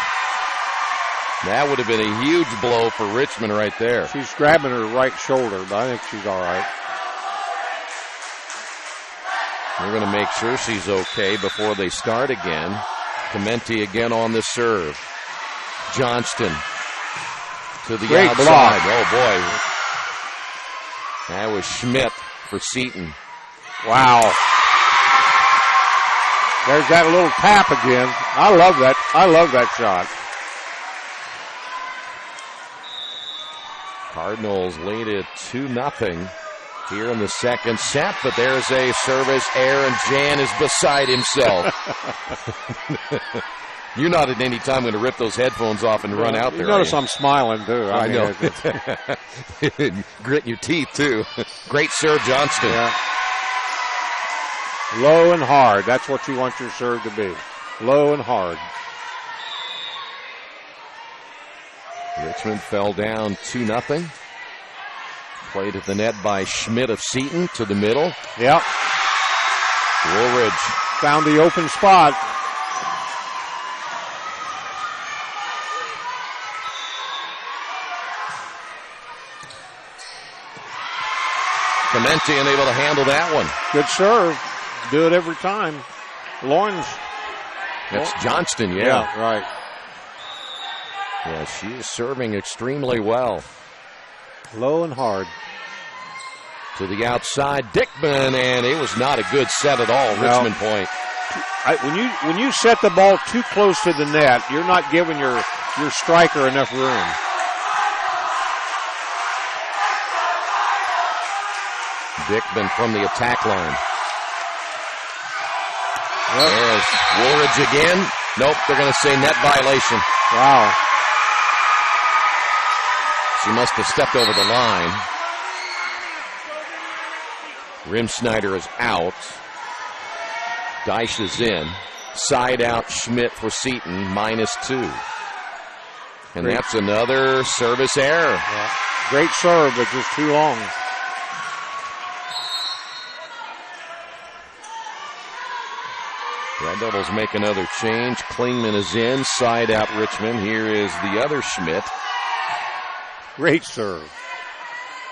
That would have been a huge blow for Richmond right there. She's grabbing her right shoulder, but I think she's all right. We're going to make sure she's okay before they start again. Clemente again on the serve. Johnston to the Great outside. block. Oh, boy. That was Schmidt for Seton. Wow. There's that little tap again. I love that. I love that shot. Cardinals lead it 2-0 here in the second set, but there's a service error, and Jan is beside himself. You're not at any time going to rip those headphones off and run out there. Notice I'm smiling, too. I know. Gritting your teeth, too. Great serve, Johnston. Yeah. Low and hard. That's what you want your serve to be. Low and hard. Richmond fell down 2-0. Played at the net by Schmidt of Seton to the middle. Yep. Woolridge found the open spot. Clemente unable to handle that one. Good serve. Do it every time. Lawrence. That's Johnston, Yeah, right. Yeah, she is serving extremely well. Low and hard. To the outside, Dickman, and it was not a good set at all. No. Richmond point. When you set the ball too close to the net, you're not giving your striker enough room. Dickman from the attack line. There's Woolridge again. Nope, they're going to say net violation. Wow. She must have stepped over the line. Rimsnyder is out. Deich is in. Side out Schmidt for Seton, -2. And that's another service error. Yeah. Great serve, but just too long. Red Devils make another change. Klingman is in. Side out Richmond. Here is the other Schmidt. Great serve.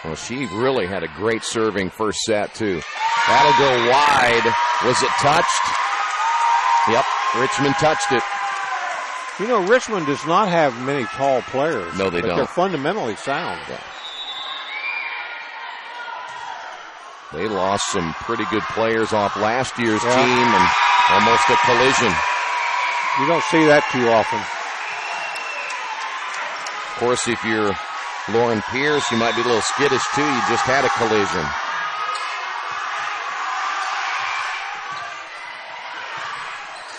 Well, she really had a great serving first set, too. That'll go wide. Was it touched? Yep, Richmond touched it. You know, Richmond does not have many tall players. No, they but don't. They're fundamentally sound. Yeah. They lost some pretty good players off last year's team and almost a collision. You don't see that too often. Of course, if you're Lauren Pierce, you might be a little skittish, too. You just had a collision.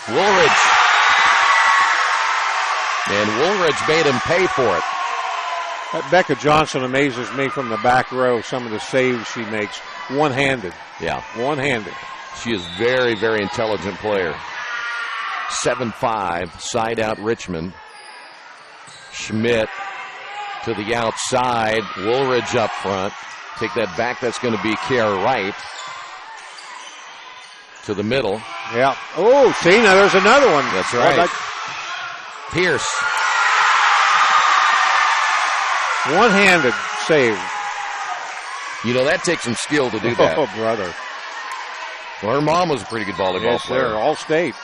Woolridge. And Woolridge made him pay for it. That Becca Johnson amazes me from the back row, some of the saves she makes. One-handed. Yeah. One-handed. She is very, very intelligent player. 7-5, side out Richmond. Schmidt to the outside. Woolridge up front. Take that back. That's going to be Kiara Wright. To the middle. Yeah. Oh, see, now there's another one. That's right. Pierce. One-handed save. You know, that takes some skill to do that. Oh, brother. Well, her mom was a pretty good volleyball player. Sir, all state.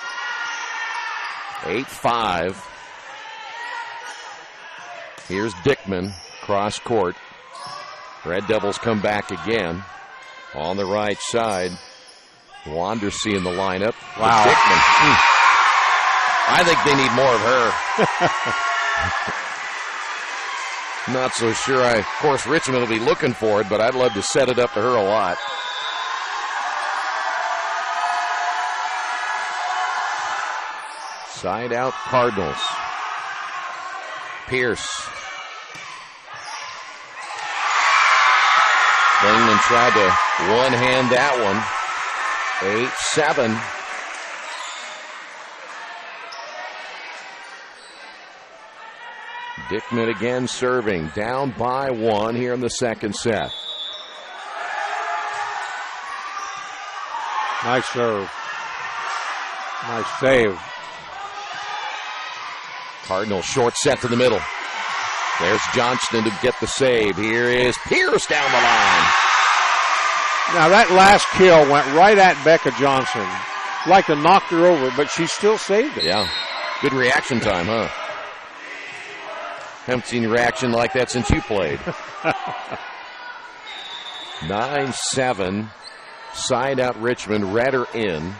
8-5. Here's Dickman, cross court. Red Devils come back again. On the right side, Wandersee in the lineup. Wow. Dickman. I think they need more of her. Not so sure. Of course, Richmond will be looking for it, but I'd love to set it up to her a lot. Side out Cardinals. Pierce. Bingman tried to one-hand that one. 8-7. Dickman again serving. Down by 1 here in the second set. Nice serve. Nice save. Cardinals short set to the middle. There's Johnston to get the save. Here is Pierce down the line. Now that last kill went right at Becca Johnson. Like to knocked her over, but she still saved it. Yeah. Good reaction time, huh? Haven't seen a reaction like that since you played. 9-7. Side out Richmond. Redder in.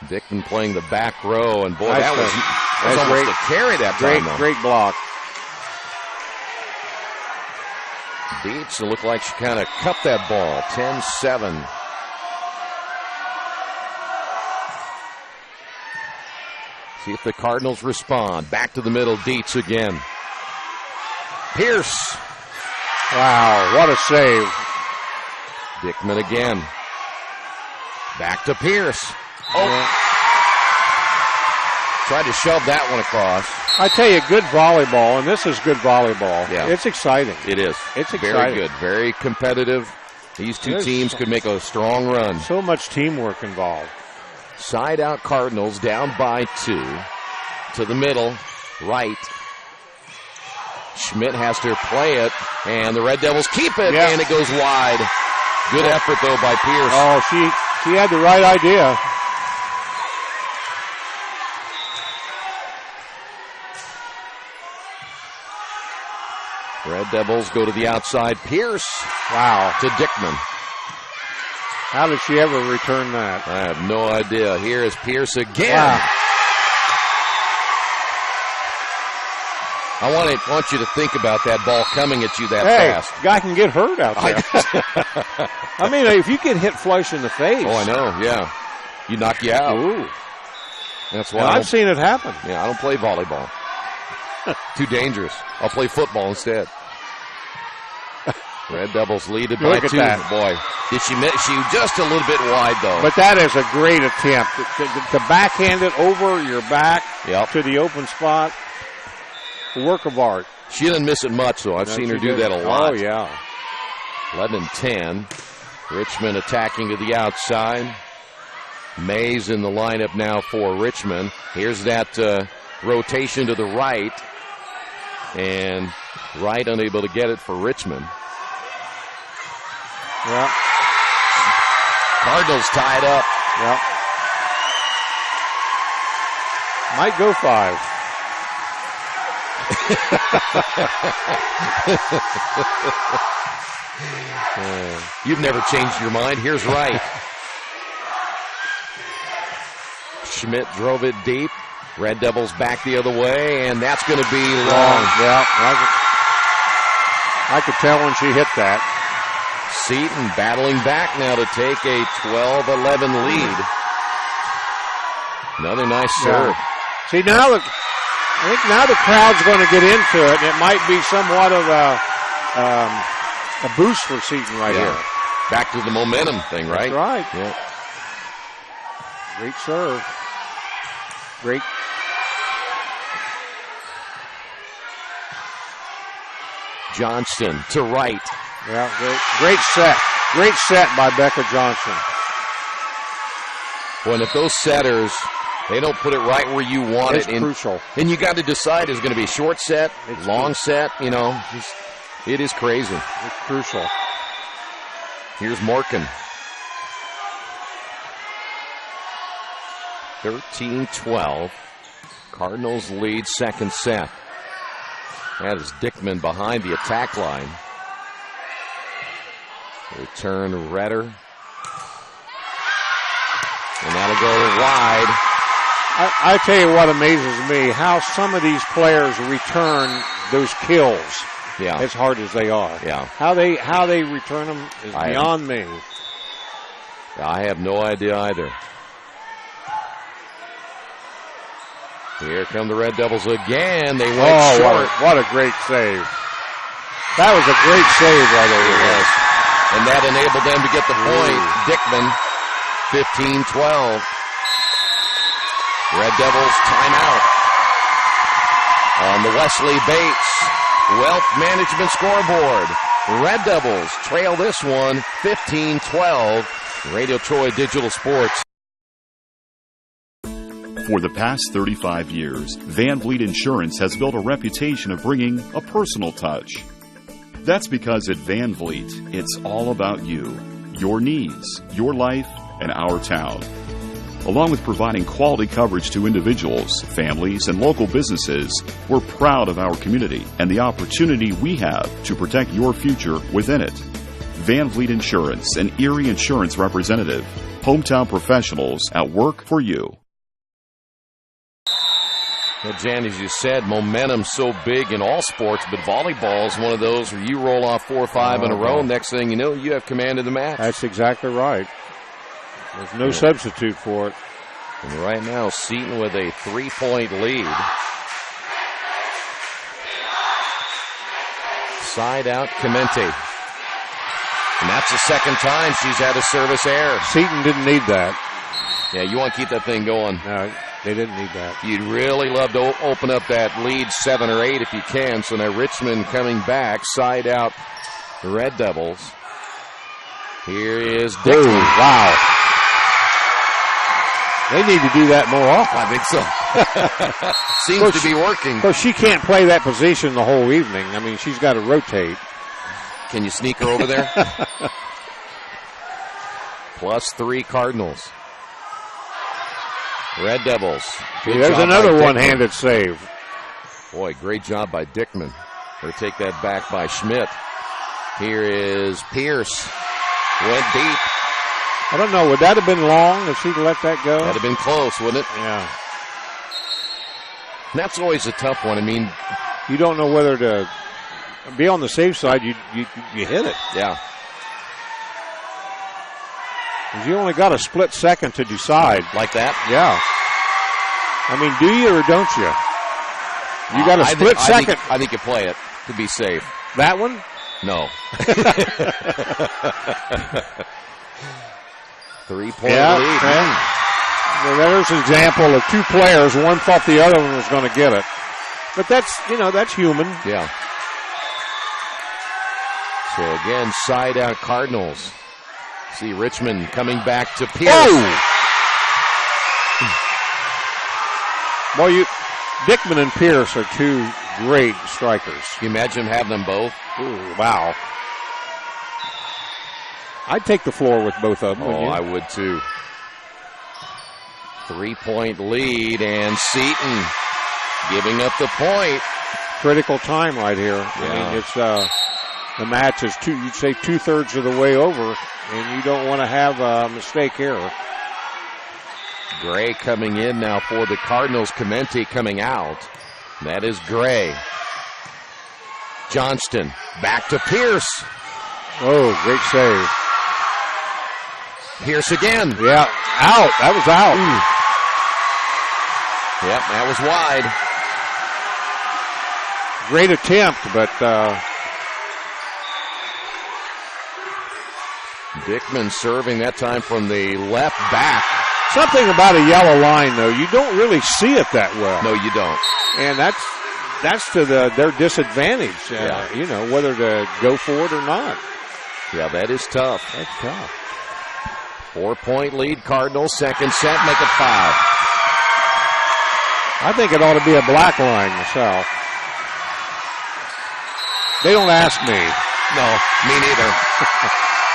Dickman playing the back row, and boy, that was almost great, a carry that time. Great block. Dietz looked like she kind of cut that ball. 10-7. See if the Cardinals respond. Back to the middle, Dietz again. Pierce. Wow, what a save. Dickman again. Back to Pierce. Oh. Tried to shove that one across. I tell you, good volleyball, and this is good volleyball. Yeah. It's exciting. It is. It's very exciting. good. Very competitive. These two teams could make a strong run. So much teamwork involved. Side out Cardinals down by 2. To the middle. Right. Schmidt has to play it, and the Red Devils keep it, and it goes wide. Good effort, though, by Pierce. Oh, she had the right idea. Red Devils go to the outside. Pierce. Wow. To Dickman. How did she ever return that? I have no idea. Here is Pierce again. Wow. I want you to think about that ball coming at you that fast. Guy can get hurt out there. I mean, if you get hit flush in the face. Oh, I know, yeah. You knock you out. Ooh. That's why I've seen it happen. Yeah, I don't play volleyball. Too dangerous. I'll play football instead. Red Devils lead it by 2. That. Boy, did she miss? She just a little bit wide, though. But that is a great attempt. To backhand it over your back to the open spot. A work of art. She didn't miss it much, though. I've seen her do that a lot. Oh, yeah. 11-10. Richmond attacking to the outside. Mays in the lineup now for Richmond. Here's that rotation to the right. And Wright unable to get it for Richmond. Yeah. Cardinals tied up. Yep. Might go 5. You've never changed your mind. Here's Wright. Schmidt drove it deep. Red Devils back the other way, and that's going to be long. Yeah, I could tell when she hit that. Seton battling back now to take a 12-11 lead. Another nice serve. See, I think now the crowd's going to get into it, and it might be somewhat of a boost for Seton here. Back to the momentum thing, right? That's right. Yeah. Great serve. Great. Johnston to right. Yeah, great set. Great set by Becca Johnson. Well, if those setters, they don't put it right where you want it's it. Crucial. And you got to decide, is it going to be a short set, long set, It is crazy. It's crucial. Here's Morgan. 13-12. Cardinals lead second set. That is Dickman behind the attack line. Return Redder. And that'll go wide. I tell you what amazes me, how some of these players return those kills. Yeah. As hard as they are. Yeah. How they return them is beyond me. I have no idea either. Here come the Red Devils again. They went short. What a great save. That was a great save right over there. And that enabled them to get the point. Dickman, 15-12. Red Devils timeout. On the Wesley Bates Wealth Management scoreboard, Red Devils trail this one 15-12. Radio Troy Digital Sports. For the past 35 years, Van Vliet Insurance has built a reputation of bringing a personal touch. That's because at Van Vliet, it's all about you, your needs, your life, and our town. Along with providing quality coverage to individuals, families, and local businesses, we're proud of our community and the opportunity we have to protect your future within it. Van Vliet Insurance, an Erie Insurance representative. Hometown professionals at work for you. Well, Jan, as you said, momentum's so big in all sports, but volleyball is one of those where you roll off 4 or 5 in a row. Next thing you know, you have command of the match. That's exactly right. There's no substitute for it. And right now, Seton with a 3-point lead. Side out, Clemente. And that's the second time she's had a service error. Seton didn't need that. Yeah, you want to keep that thing going. No, they didn't need that. You'd really love to open up that lead 7 or 8 if you can. So now Richmond coming back, side out the Red Devils. Here is Dickman. Wow. They need to do that more often. I think so. Seems to be working. Of course, she can't play that position the whole evening. I mean, she's got to rotate. Can you sneak her over there? +3 Cardinals. Red Devils. There's another one-handed save. Boy, great job by Dickman. Or take that back by Schmidt. Here is Pierce. Went deep. I don't know. Would that have been long if she'd let that go? That'd have been close, wouldn't it? Yeah. And that's always a tough one. I mean, you don't know whether to be on the safe side. You hit it. Yeah. You only got a split second to decide. Like that? Yeah. I mean, do you or don't you? You got a split second. I think you play it to be safe. That one? No. 3-point lead. Well, there's an example of 2 players. One thought the other one was going to get it. But that's human. Yeah. So again, side out Cardinals. See Richmond coming back to Pierce. Oh! Well, Dickman and Pierce are 2 great strikers. Can you imagine having them both? Ooh, wow. I'd take the floor with both of them. Oh, I would too. 3-point lead, and Seton giving up the point. Critical time right here. Yeah. I mean, it's the match is you'd say 2/3 of the way over, and you don't want to have a mistake here. Gray coming in now for the Cardinals. Clemente coming out. That is Gray. Johnston back to Pierce. Oh, great save. Pierce again. Yeah, out. That was out. Yep, that was wide. Great attempt, but Dickman serving that time from the left back. Something about a yellow line, though. You don't really see it that well. No, you don't. And that's to their disadvantage, you know, whether to go for it or not. Yeah, that is tough. That's tough. 4-point lead, Cardinals. Second set, make it 5. I think it ought to be a black line myself. They don't ask me. No, me neither.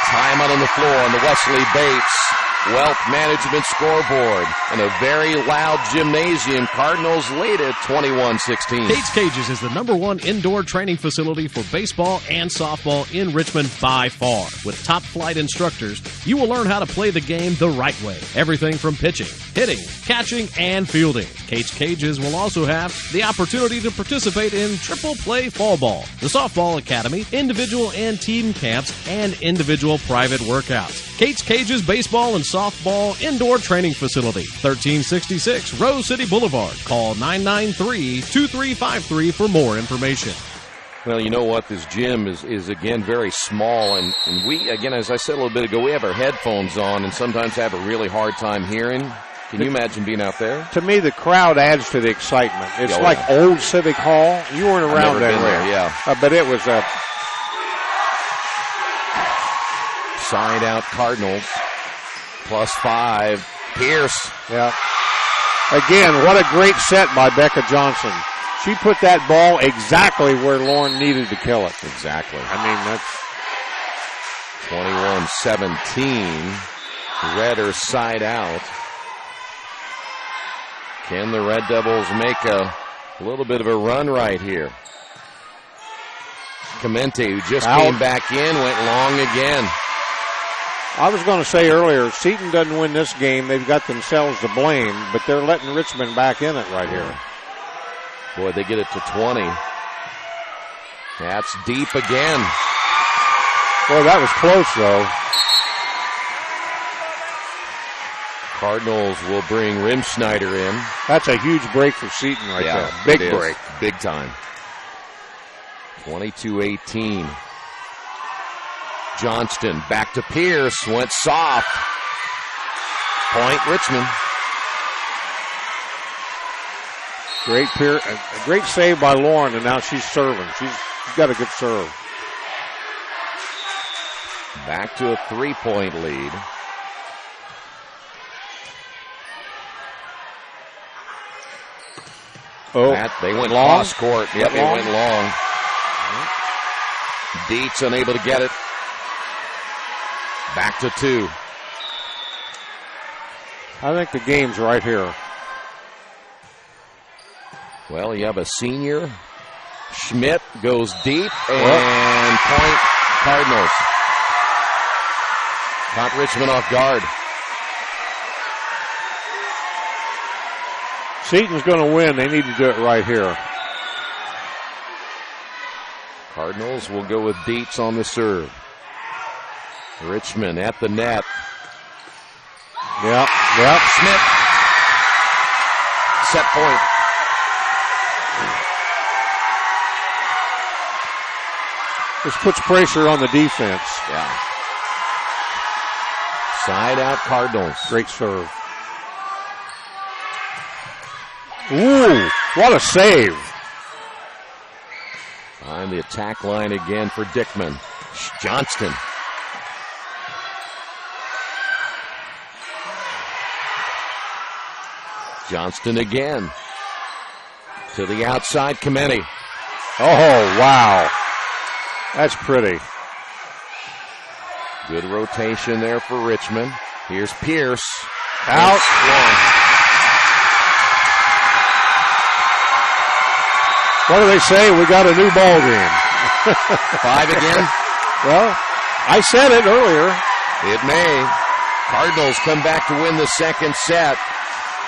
Timeout on the floor on the Wesley Bates Wealth Management scoreboard. In a very loud gymnasium, Cardinals lead at 21-16. Kate's Cages is the #1 indoor training facility for baseball and softball in Richmond by far. With top flight instructors, you will learn how to play the game the right way. Everything from pitching, hitting, catching, and fielding. Kate's Cages will also have the opportunity to participate in triple play fall ball, the softball academy, individual and team camps, and individual private workouts. Kate's Cages Baseball and Softball Indoor Training Facility, 1366 Rose City Boulevard. Call 993-2353 for more information. Well, you know what? This gym is again, very small. And we, again, as I said a little bit ago, we have our headphones on and sometimes have a really hard time hearing. Can you imagine being out there? To me, the crowd adds to the excitement. It's like old Civic Hall. You weren't around that way. Yeah. But it was a... Side out Cardinals. +5. Pierce. Yeah. Again, what a great set by Becca Johnson. She put that ball exactly where Lauren needed to kill it. Exactly. I mean, that's 21-17. Redder side out. Can the Red Devils make a little bit of a run right here? Clemente, who just came back in, went long again. I was going to say earlier, Seton doesn't win this game. They've got themselves to blame, but they're letting Richmond back in it right here. Boy, they get it to 20. That's deep again. Boy, that was close, though. Cardinals will bring Rimschneider in. That's a huge break for Seton right there. Big break. Big time. 22-18. Johnston back to Pierce. Went soft. Point Richmond. Great save by Lauren, and now she's serving. She's got a good serve. Back to a 3-point lead. They went long. Cross court. Yep, they went long. Dietz unable to get it. Back to 2. I think the game's right here. Well, you have a senior. Schmidt goes deep and point Cardinals. Caught Richmond off guard. Seton's going to win. They need to do it right here. Cardinals will go with Dietz on the serve. Richmond at the net. Yep. Schmidt. Set point. This puts pressure on the defense. Yeah. Side out Cardinals. Great serve. Ooh, what a save. On the attack line again for Dickman. Johnston. Johnston again. To the outside, Clemente. Oh, wow. That's pretty. Good rotation there for Richmond. Here's Pierce. Out. What do they say? We got a new ball game. 5 again? Well, I said it earlier. It may. Cardinals come back to win the second set.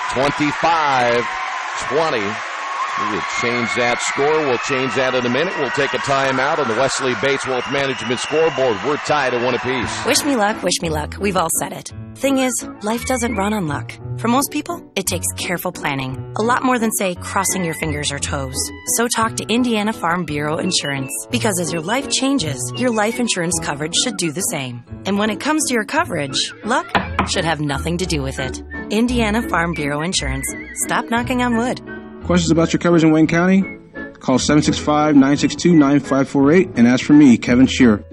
25-20. We'll change that score. We'll change that in a minute. We'll take a timeout on the Wesley Bates Wealth Management scoreboard. We're tied at 1 apiece. Wish me luck, wish me luck. We've all said it. Thing is, life doesn't run on luck. For most people, it takes careful planning. A lot more than, say, crossing your fingers or toes. So talk to Indiana Farm Bureau Insurance. Because as your life changes, your life insurance coverage should do the same. And when it comes to your coverage, luck should have nothing to do with it. Indiana Farm Bureau Insurance. Stop knocking on wood. Questions about your coverage in Wayne County? Call 765-962-9548 and ask for me, Kevin Shearer.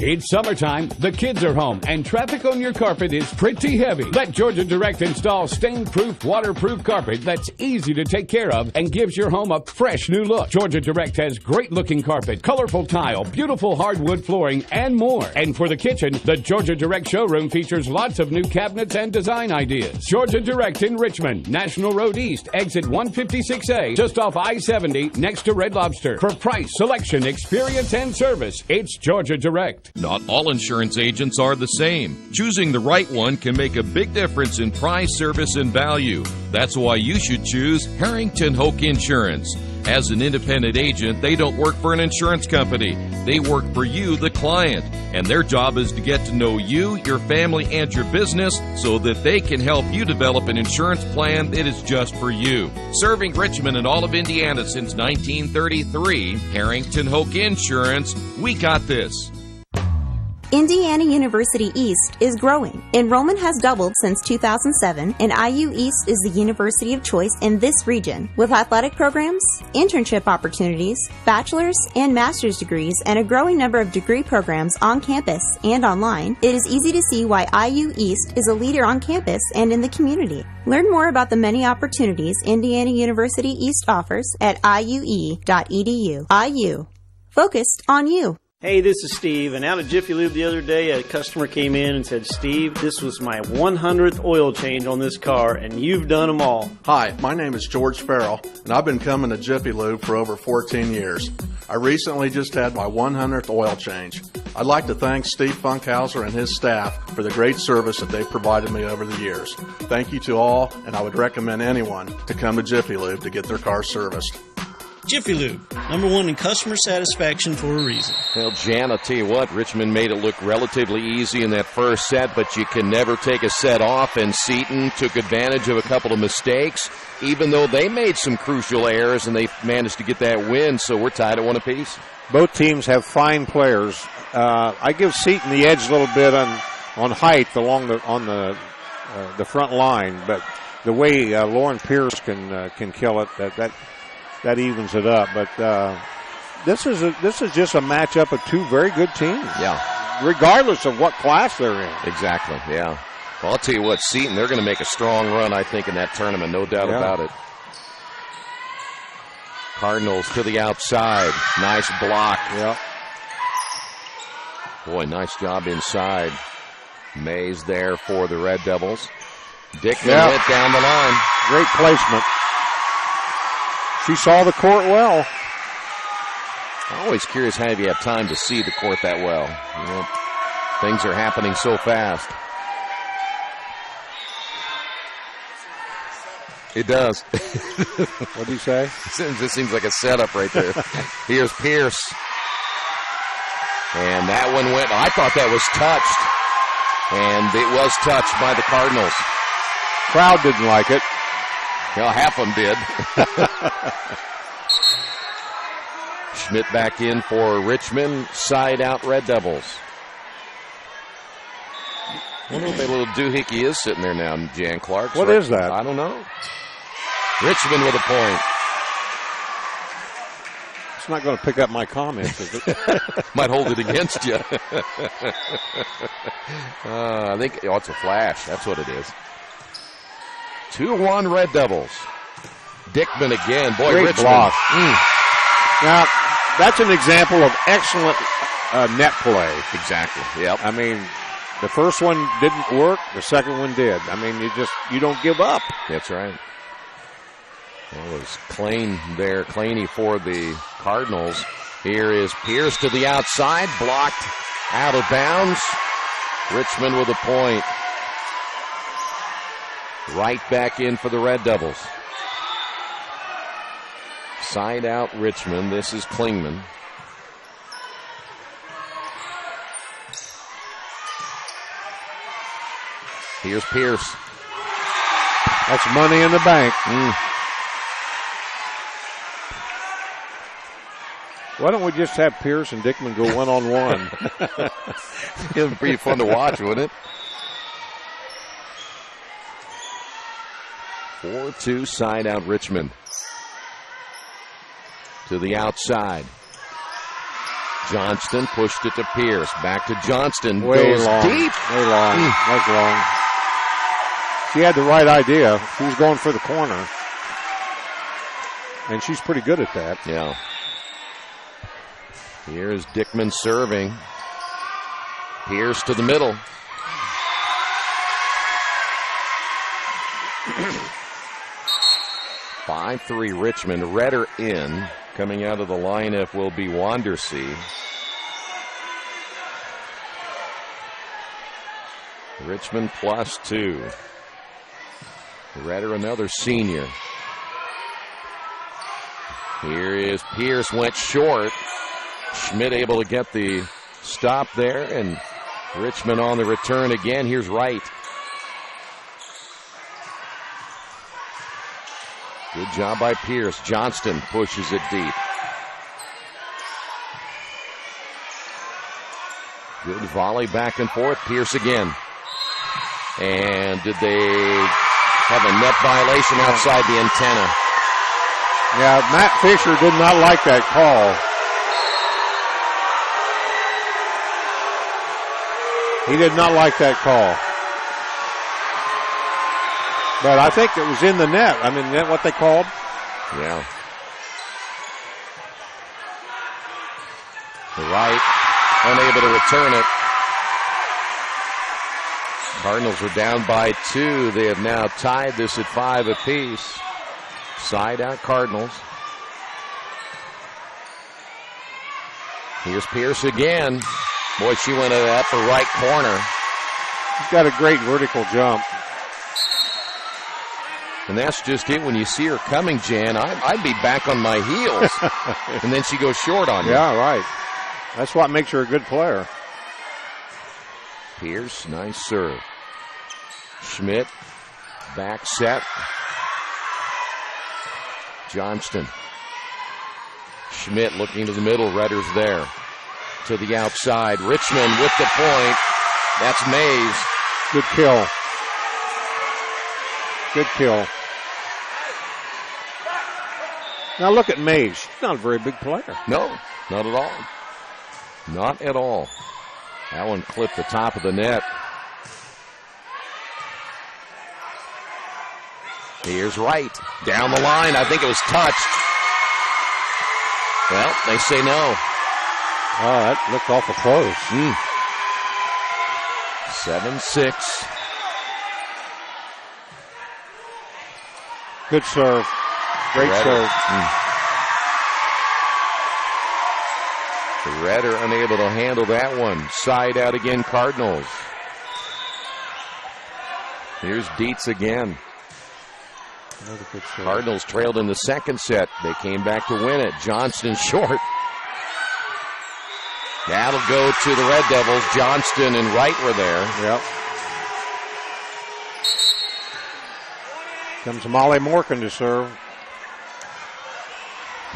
It's summertime, the kids are home, and traffic on your carpet is pretty heavy. Let Georgia Direct install stain-proof, waterproof carpet that's easy to take care of and gives your home a fresh new look. Georgia Direct has great-looking carpet, colorful tile, beautiful hardwood flooring, and more. And for the kitchen, the Georgia Direct showroom features lots of new cabinets and design ideas. Georgia Direct in Richmond, National Road East, exit 156A, just off I-70, next to Red Lobster. For price, selection, experience, and service, it's Georgia Direct. Not all insurance agents are the same. Choosing the right one can make a big difference in price, service, and value. That's why you should choose Harrington Hoke Insurance. As an independent agent, they don't work for an insurance company. They work for you, the client. And their job is to get to know you, your family, and your business so that they can help you develop an insurance plan that is just for you. Serving Richmond and all of Indiana since 1933, Harrington Hoke Insurance, we got this. Indiana University East is growing. Enrollment has doubled since 2007, and IU East is the university of choice in this region. With athletic programs, internship opportunities, bachelor's and master's degrees, and a growing number of degree programs on campus and online, it is easy to see why IU East is a leader on campus and in the community. Learn more about the many opportunities Indiana University East offers at iue.edu. IU. Focused on you. Hey, this is Steve, and out of Jiffy Lube the other day, a customer came in and said, Steve, this was my 100th oil change on this car, and you've done them all. Hi, my name is George Farrell, and I've been coming to Jiffy Lube for over 14 years. I recently just had my 100th oil change. I'd like to thank Steve Funkhauser and his staff for the great service that they've provided me over the years. Thank you to all, and I would recommend anyone to come to Jiffy Lube to get their car serviced. Jiffy Lube, #1 in customer satisfaction for a reason. Well, Jan, I'll tell you what, Richmond made it look relatively easy in that first set, but you can never take a set off, and Seton took advantage of a couple of mistakes, even though they made some crucial errors, and they managed to get that win, so we're tied at 1 apiece. Both teams have fine players. I give Seton the edge a little bit on height along the front line, but the way Lauren Pierce can kill it, that evens it up. But this is just a matchup of two very good teams. Yeah. Regardless of what class they're in. Exactly, yeah. Well, I'll tell you what, Seton, they're going to make a strong run, I think, in that tournament, no doubt about it. Cardinals to the outside. Nice block. Yep. Boy, nice job inside. Mays there for the Red Devils. Dickman hit down the line. Great placement. She saw the court well. I'm always curious how you have time to see the court that well. You know, things are happening so fast. It does. What did he say? This seems like a setup right there. Here's Pierce. And that one went, I thought that was touched. And it was touched by the Cardinals. Crowd didn't like it. Well, half of them did. Schmidt back in for Richmond. Side out Red Devils. I wonder what that little doohickey is sitting there now, Jan Clark. What is that? I don't know. Richmond with a point. It's not going to pick up my comments, is it? Might hold it against you. I think it's a flash. That's what it is. 2-1 Red Devils. Dickman again. Boy, great Richmond. Block. Now, that's an example of excellent net play. Exactly. Yep. I mean, the first one didn't work. The second one did. I mean, you don't give up. That's right. That was Claney for the Cardinals. Here is Pierce to the outside. Blocked out of bounds. Richmond with a point. Right back in for the Red Devils. Side out Richmond. This is Klingman. Here's Pierce. That's money in the bank. Why don't we just have Pierce and Dickman go one-on-one? It would be fun to watch, wouldn't it? 4-2 side out Richmond. To the outside. Johnston pushed it to Pierce. Back to Johnston. Way goes long. deep. Way long. That's long. She had the right idea. She was going for the corner. And she's pretty good at that. Yeah. Here's Dickman serving. Pierce to the middle. Five 3 Richmond. Redder in. Coming out of the lineup will be Wandersee. Richmond +2. Redder, another senior. Here is Pierce, went short. Schmidt able to get the stop there, and Richmond on the return again. Here's Wright. Good job by Pierce. Johnston pushes it deep. Good volley back and forth. Pierce again. And did they have a net violation outside the antenna? Yeah, Matt Fisher did not like that call. He did not like that call. But I think it was in the net. I mean, is that what they called? Yeah. Wright, unable to return it. Cardinals are down by 2. They have now tied this at 5 apiece. Side out Cardinals. Here's Pierce again. Boy, she went at that upper right corner. She's got a great vertical jump. And that's just it. When you see her coming, Jan, I'd be back on my heels. And then she goes short on you. Yeah, right. That's what makes her a good player. Pierce, nice serve. Schmidt, back set. Johnston. Schmidt looking to the middle. Redder's there. To the outside. Richmond with the point. That's Mays. Good kill. Good kill. Now look at Mays. She's not a very big player. No, not at all. Not at all. That one clipped the top of the net. Here's Wright. Down the line. I think it was touched. Well, they say no. Oh, that looked awful close. 7-6. Good serve. Great serve. Redder unable to handle that one. Side out again, Cardinals. Here's Dietz again. Cardinals trailed in the second set. They came back to win it. Johnston short. That'll go to the Red Devils. Johnston and Wright were there. Yep. Comes Molly Morgan to serve.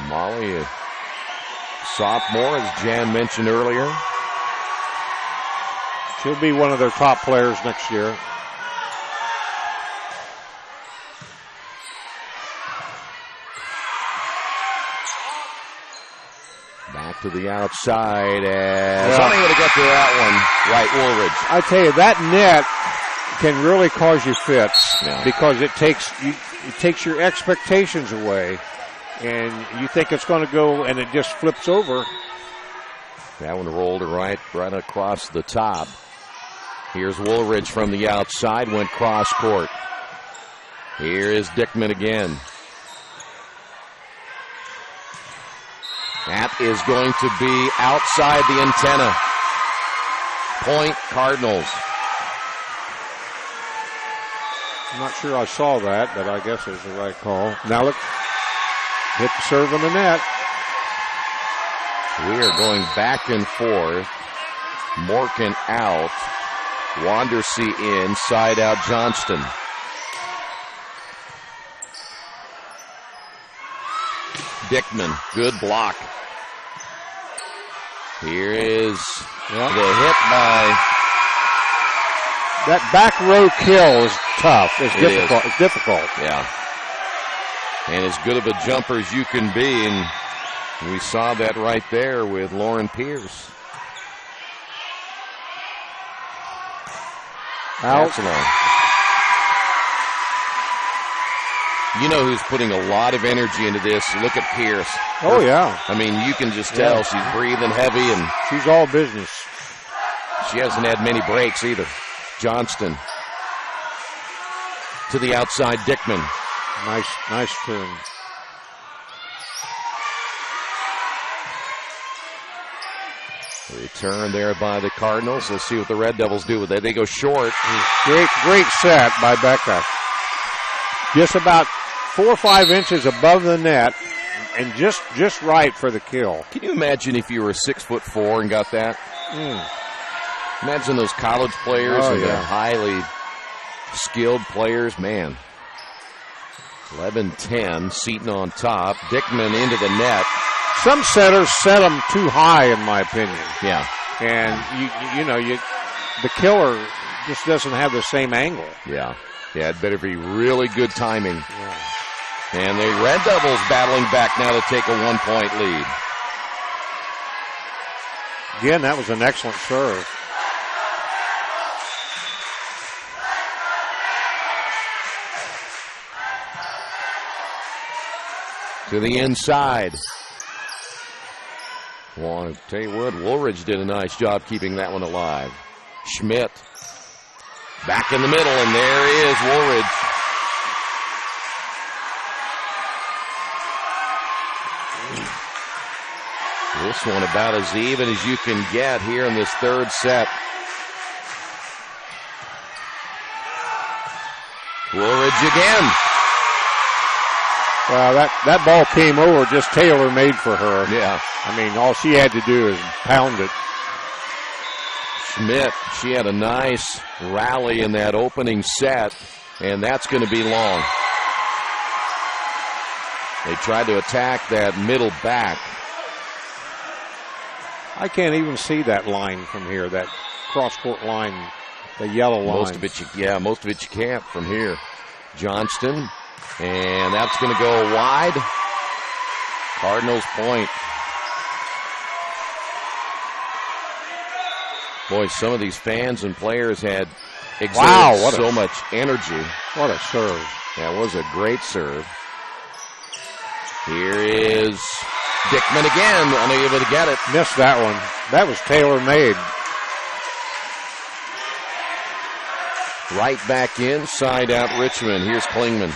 Molly, a sophomore, as Jan mentioned earlier. She'll be one of their top players next year. Back to the outside as unable to get to that one. Right, Woolridge. I tell you, that net can really cause you fits because it takes your expectations away, and you think it's going to go, and it just flips over. That one rolled right across the top. Here's Woolridge from the outside, went cross court. Here is Dickman again. That is going to be outside the antenna. Point Cardinals. I'm not sure I saw that, but I guess it was the right call. Now look, hit the serve on the net. We are going back and forth. Morgan out. Wandersee in. Side out Johnston. Dickman, good block. Here is the hit by... That back row kill is tough. It's difficult. It's difficult. Yeah. And as good of a jumper as you can be, and We saw that right there with Lauren Pierce. Out. That's long. You know who's putting a lot of energy into this? Look at Pierce. Oh, yeah. I mean, you can just tell she's breathing heavy, and she's all business. She hasn't had many breaks either. Johnston to the outside, Dickman. Nice turn. Return there by the Cardinals. Let's see what the Red Devils do with it. They go short. Great set by Becca. Just about 4 or 5 inches above the net, and just right for the kill. Can you imagine if you were 6'4" and got that? Imagine those college players and the highly skilled players. Man. 11-10. Seton on top. Dickman into the net. Some setters set them too high, in my opinion. Yeah. And, the killer just doesn't have the same angle. Yeah. Yeah, it better be really good timing. Yeah. And the Red Devils battling back now to take a 1-point lead. Again, that was an excellent serve. To the inside. Well, I tell you what, Woolridge did a nice job keeping that one alive. Schmidt back in the middle, and there is Woolridge. This one about as even as you can get here in this third set. Woolridge again. Well, that ball came over just tailor-made for her. Yeah. I mean, all she had to do is pound it. Schmidt, she had a nice rally in that opening set, and that's going to be long. They tried to attack that middle back. I can't even see that line from here, that cross-court line, the yellow line. Most of it you can't from here. Johnston, and that's going to go wide. Cardinals point. Boy, some of these fans and players had exerted so much energy. What a serve. That was a great serve. Here is Dickman again, unable to get it. Missed that one. That was tailor-made. Right back inside out Richmond. Here's Klingman.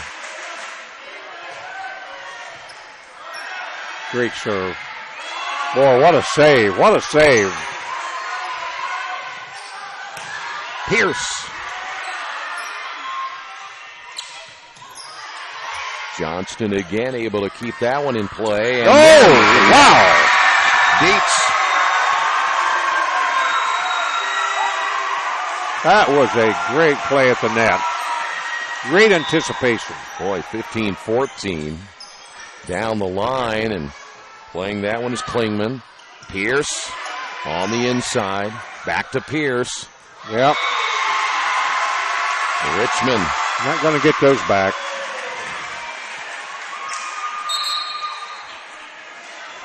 Great serve. Boy, what a save. What a save. Pierce. Johnston again able to keep that one in play. And wow. Dietz. That was a great play at the net. Great anticipation. Boy, 15-14 down the line, and playing that one is Klingman. Pierce on the inside. Back to Pierce. Yep. Richmond. Not going to get those back.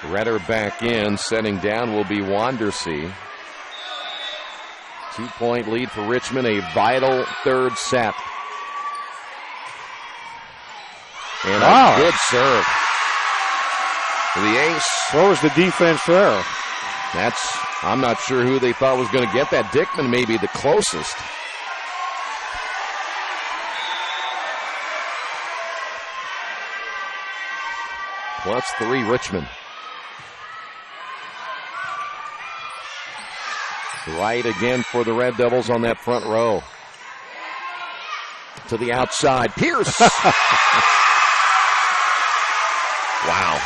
Redder back in. Setting down will be Wandersee. 2-point lead for Richmond. A vital third set. And a good serve. The ace. What was the defense there? I'm not sure who they thought was going to get that. Dickman may be the closest. +3 Richmond. Right again for the Red Devils on that front row. To the outside. Pierce. Wow.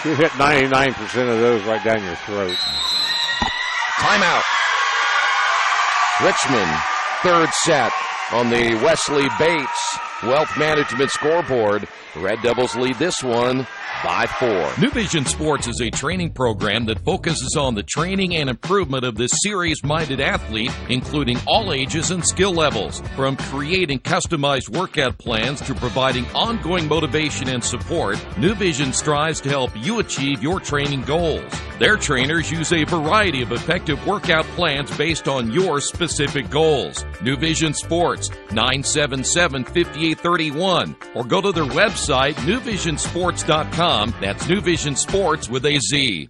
You hit 99% of those right down your throat. Timeout. Richmond, third set on the Wesley Bates Wealth Management scoreboard. The Red Devils lead this one by 4. New Vision Sports is a training program that focuses on the training and improvement of this serious-minded athlete, including all ages and skill levels. From creating customized workout plans to providing ongoing motivation and support, New Vision strives to help you achieve your training goals. Their trainers use a variety of effective workout plans based on your specific goals. New Vision Sports, 977-5831, or go to their website, newvisionsports.com. That's New Vision Sports with a Z.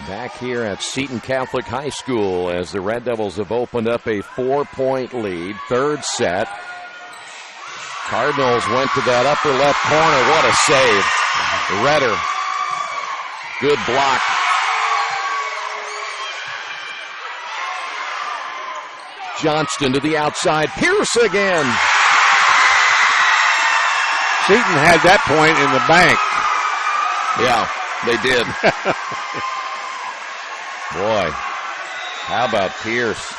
Back here at Seton Catholic High School as the Red Devils have opened up a 4-point lead. Third set. Cardinals went to that upper left corner. What a save. Redder. Good block. Johnston to the outside. Pierce again. Seton had that point in the bank. Yeah, they did. Boy, how about Pierce?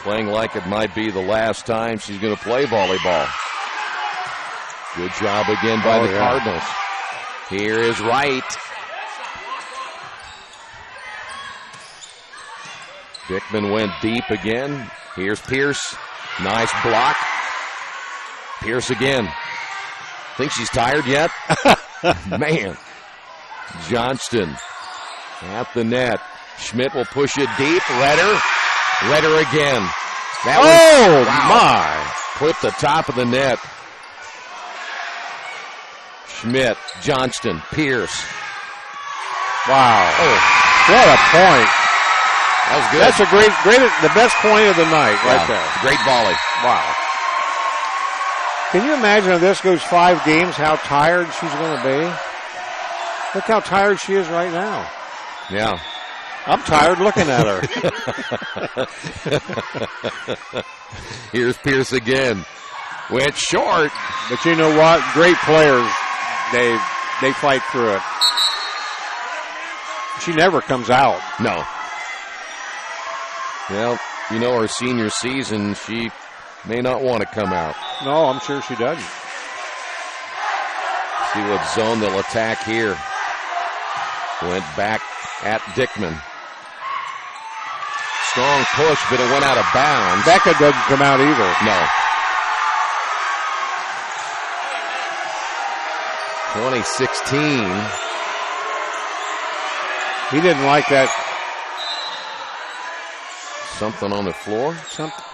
Playing like it might be the last time she's going to play volleyball. Good job again by the Cardinals. Here is Wright. Dickman went deep again. Here's Pierce. Nice block. Pierce again. Think she's tired yet? Man. Johnston at the net. Schmidt will push it deep. Redder again. My. Clipped the top of the net. Schmidt, Johnston, Pierce. Wow. Oh, what a point. That was good. That's a great, the best point of the night right there. Great volley. Wow. Can you imagine if this goes 5 games, how tired she's going to be? Look how tired she is right now. Yeah. I'm tired looking at her. Here's Pierce again. Went short. But you know what? Great players, they fight through it. She never comes out. No. Well, you know, her senior season, she may not want to come out. No, I'm sure she doesn't. See what zone they'll attack here. Went back at Dickman. Strong push, but it went out of bounds. Becca doesn't come out either. No. 2016. He didn't like that. Something on the floor?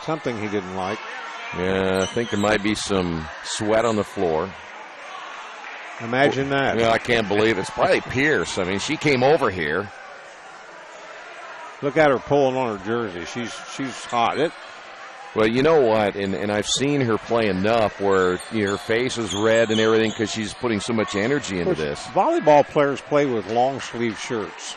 Something he didn't like. Yeah, I think there might be some sweat on the floor. Imagine that. Yeah, I can't believe it. It's probably Pierce. I mean, she came over here. Look at her pulling on her jersey. She's hot. Well, you know what? And I've seen her play enough where her face is red and everything because she's putting so much energy into this. Volleyball players play with long sleeve shirts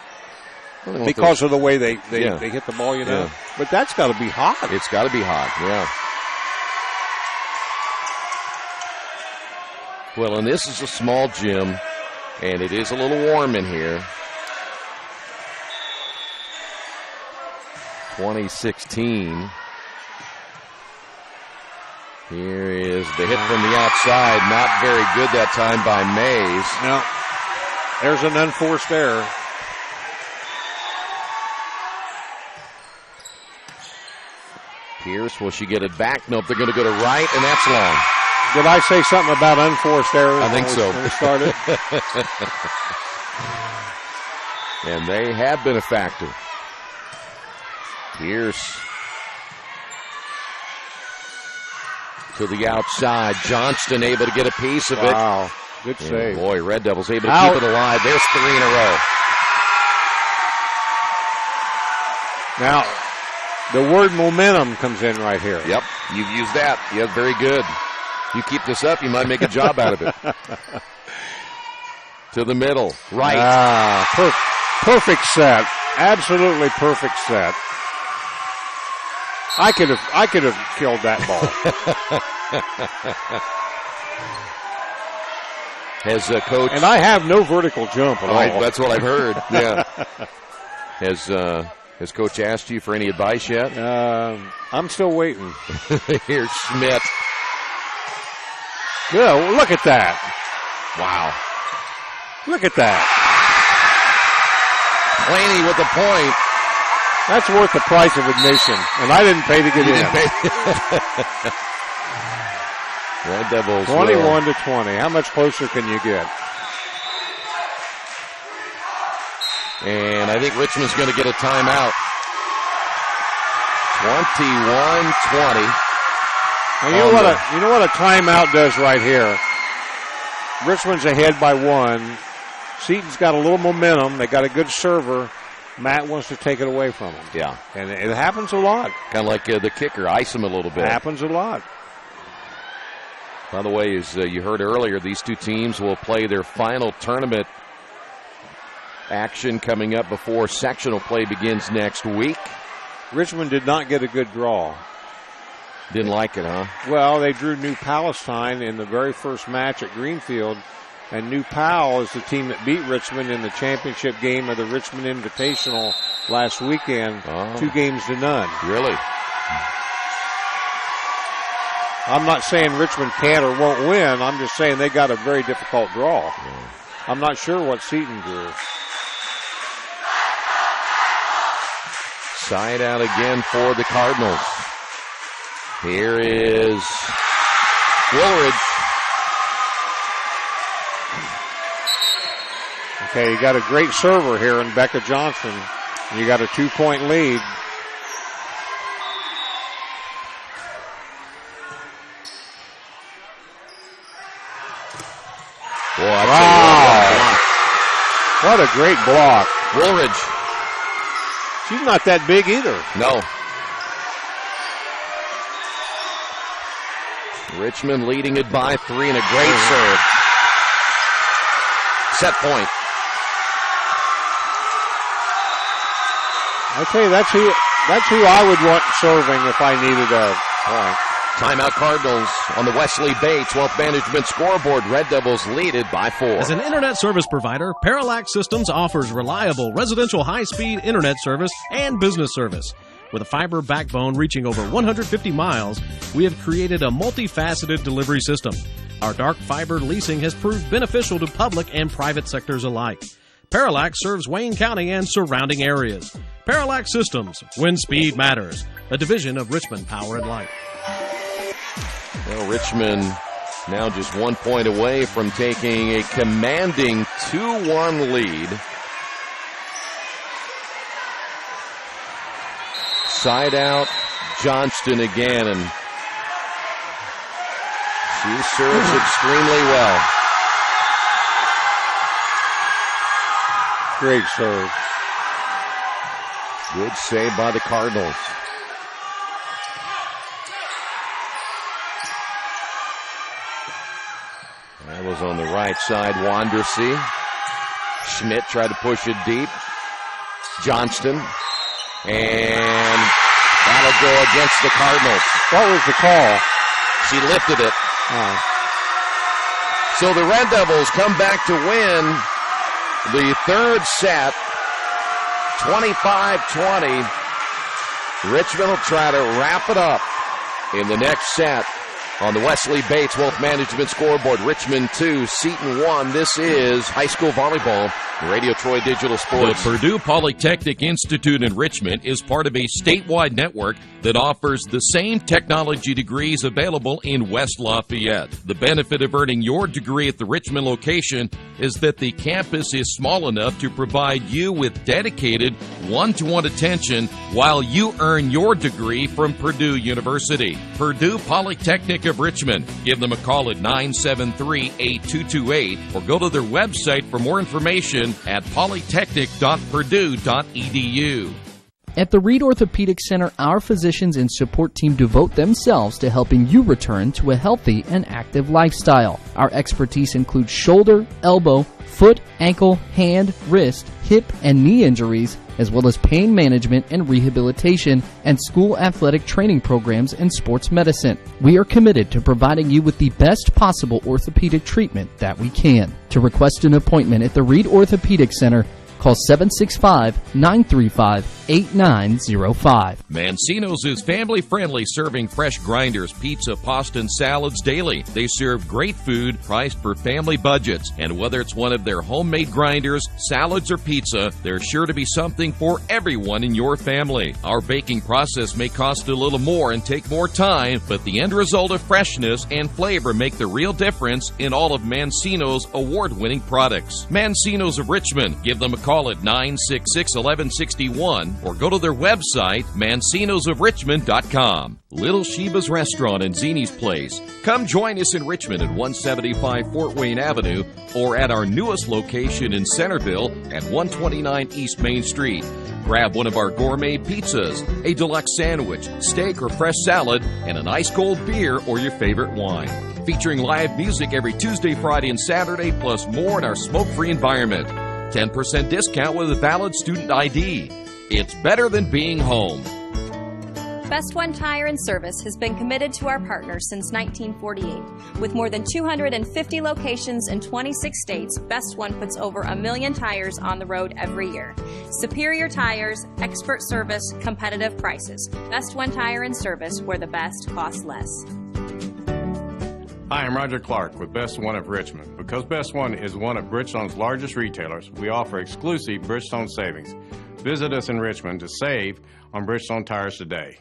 because of the way they hit the ball, you know. Yeah. But that's got to be hot. It's got to be hot, yeah. Well, and this is a small gym, and it is a little warm in here. 2016. Here is the hit from the outside. Not very good that time by Mays. No. There's an unforced error. Pierce, will she get it back? Nope, they're going to go to right, and that's long. Did I say something about unforced errors? I think so. When we started? And they have been a factor. Pierce to the outside. Johnston able to get a piece of it. Wow, good save. Boy, Red Devils able to keep it alive. There's 3 in a row. Now, the word momentum comes in right here. Yep, you've used that. Yeah, very good. You keep this up, you might make a job out of it. To the middle, right. Perfect set. Absolutely perfect set. I could have killed that ball. Has Coach... And I have no vertical jump at all. That's what I've heard, yeah. Has Coach asked you for any advice yet? I'm still waiting. Here's Schmidt. Yeah, well, look at that. Wow. Look at that. Laney with the point. That's worth the price of admission, and I didn't pay to get in. Red Devils 21 to 20. How much closer can you get? And I think Richmond's going to get a timeout. 21-20. And you know what a timeout does right here? Richmond's ahead by 1. Seton's got a little momentum. They got a good server. Matt wants to take it away from him. Yeah. And it happens a lot. Kind of like the kicker, ice him a little bit. It happens a lot. By the way, as you heard earlier, these two teams will play their final tournament action coming up before sectional play begins next week. Richmond did not get a good draw. Didn't like it, huh? Well, they drew New Palestine in the very first match at Greenfield. And New Pal is the team that beat Richmond in the championship game of the Richmond Invitational last weekend, 2-0. Really? I'm not saying Richmond can or won't win. I'm just saying they got a very difficult draw. Yeah. I'm not sure what Seton drew. Side out again for the Cardinals. Here is Woolridge. Okay, you got a great server here in Becca Johnson. You got a 2-point lead. Wow. What a great block. Woolridge. She's not that big either. No. Richmond leading it by 3 and a great serve. Set point. I tell you, that's who I would want serving if I needed a point. Timeout Cardinals on the Wesley Bates Wealth Management scoreboard. Red Devils lead it by 4. As an internet service provider, Parallax Systems offers reliable residential high-speed internet service and business service. With a fiber backbone reaching over 150 miles, we have created a multifaceted delivery system. Our dark fiber leasing has proved beneficial to public and private sectors alike. Parallax serves Wayne County and surrounding areas. Parallax Systems, when speed matters, a division of Richmond Power and Light. Well, Richmond now just 1 point away from taking a commanding 2-1 lead. Side out, Johnston again, and she serves extremely well. Great serve. Good save by the Cardinals. That was on the right side, Wandersee. Schmidt tried to push it deep. Johnston. And that'll go against the Cardinals. What was the call? She lifted it. Oh. So the Red Devils come back to win the third set, 25-20. Richmond will try to wrap it up in the next set on the Wesley Bates Wealth Management scoreboard. Richmond 2, Seton 1. This is high school volleyball. Radio Troy Digital Sports. The Purdue Polytechnic Institute in Richmond is part of a statewide network that offers the same technology degrees available in West Lafayette. The benefit of earning your degree at the Richmond location is that the campus is small enough to provide you with dedicated one-to-one attention while you earn your degree from Purdue University. Purdue Polytechnic of Richmond. Give them a call at 973-8228 or go to their website for more information at polytechnic.purdue.edu. At the Reed Orthopedic Center, our physicians and support team devote themselves to helping you return to a healthy and active lifestyle. Our expertise includes shoulder, elbow, foot, ankle, hand, wrist, hip, and knee injuries, as well as pain management and rehabilitation, and school athletic training programs and sports medicine. We are committed to providing you with the best possible orthopedic treatment that we can. To request an appointment at the Reed Orthopedic Center, call 765-935-8905. Mancino's is family-friendly, serving fresh grinders, pizza, pasta, and salads daily. They serve great food priced for family budgets. And whether it's one of their homemade grinders, salads, or pizza, there's sure to be something for everyone in your family. Our baking process may cost a little more and take more time, but the end result of freshness and flavor make the real difference in all of Mancino's award-winning products. Mancino's of Richmond. Give them a call at 966-1161 or go to their website, mancinosofrichmond.com. Little Sheba's Restaurant and Zini's Place. Come join us in Richmond at 175 Fort Wayne Avenue or at our newest location in Centerville at 129 East Main Street. Grab one of our gourmet pizzas, a deluxe sandwich, steak or fresh salad, and an ice-cold beer or your favorite wine. Featuring live music every Tuesday, Friday, and Saturday, plus more in our smoke-free environment. 10% discount with a valid student ID. It's better than being home. Best One Tire and Service has been committed to our partners since 1948. With more than 250 locations in 26 states, Best One puts over 1 million tires on the road every year. Superior tires, expert service, competitive prices. Best One Tire and Service, where the best costs less. Hi, I'm Roger Clark with Best One of Richmond. Because Best One is one of Bridgestone's largest retailers, we offer exclusive Bridgestone savings. Visit us in Richmond to save on Bridgestone tires today.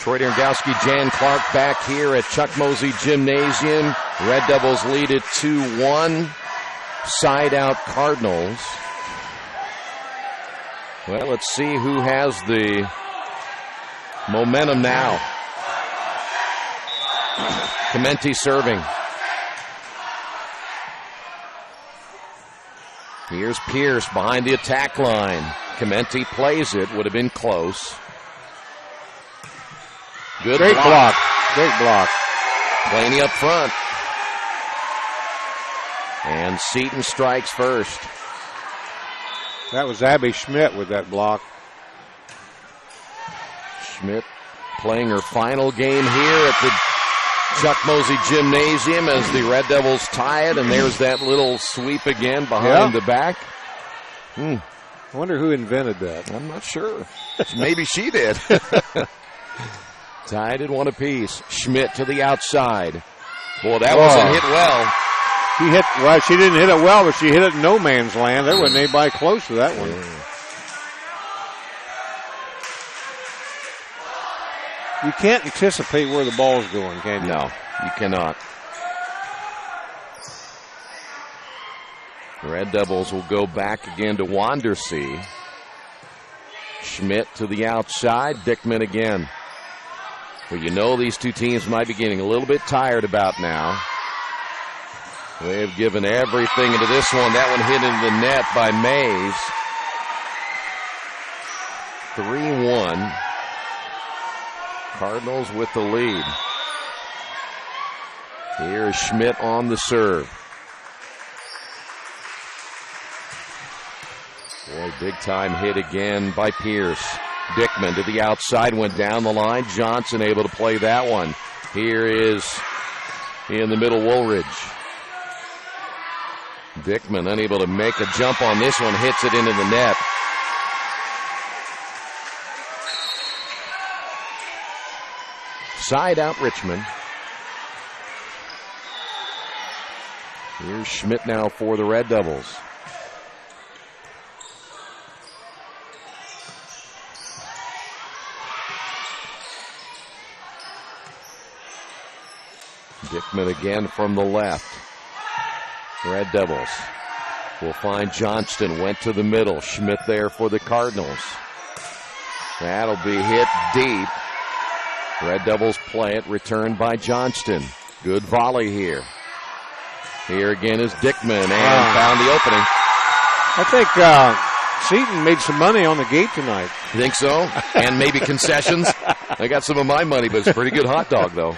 Troy Derengowski, Jan Clark back here at Chuck Mosey Gymnasium. Red Devils lead it 2-1. Side out Cardinals. Well, let's see who has the momentum now. Clemente serving. Here's Pierce behind the attack line. Clemente plays it. Would have been close. Good Great block. Great block. Blaney up front. And Seton strikes first. That was Abby Schmidt with that block. Schmidt playing her final game here at the Chuck Mosey Gymnasium as the Red Devils tie it, and there's that little sweep again behind the back. I wonder who invented that. I'm not sure. Maybe she did. Tied at 1 apiece. Schmidt to the outside. Boy, that wasn't hit well. She didn't hit it well, but she hit it in no man's land. There wasn't anybody close to that one. You can't anticipate where the ball's going, can you? No, you cannot. The Red Devils will go back again to Wandersea. Schmidt to the outside. Dickman again. Well, you know these two teams might be getting a little bit tired about now. They have given everything into this one. That one hit into the net by Mays. 3-1. Cardinals with the lead. Here is Schmidt on the serve. Boy, big time hit again by Pierce. Dickman to the outside, went down the line. Johnson able to play that one. Here is in the middle Woolridge. Dickman unable to make a jump on this one, hits it into the net. Side out Richmond. Here's Schmidt now for the Red Devils. Dickman again from the left. Red Devils will find Johnston. Went to the middle. Schmidt there for the Cardinals. That'll be hit deep. Red Devils play it. Returned by Johnston. Good volley here. Here again is Dickman and found the opening. I think Seton made some money on the gate tonight. You think so? And maybe concessions? I got some of my money, but it's a pretty good hot dog, though.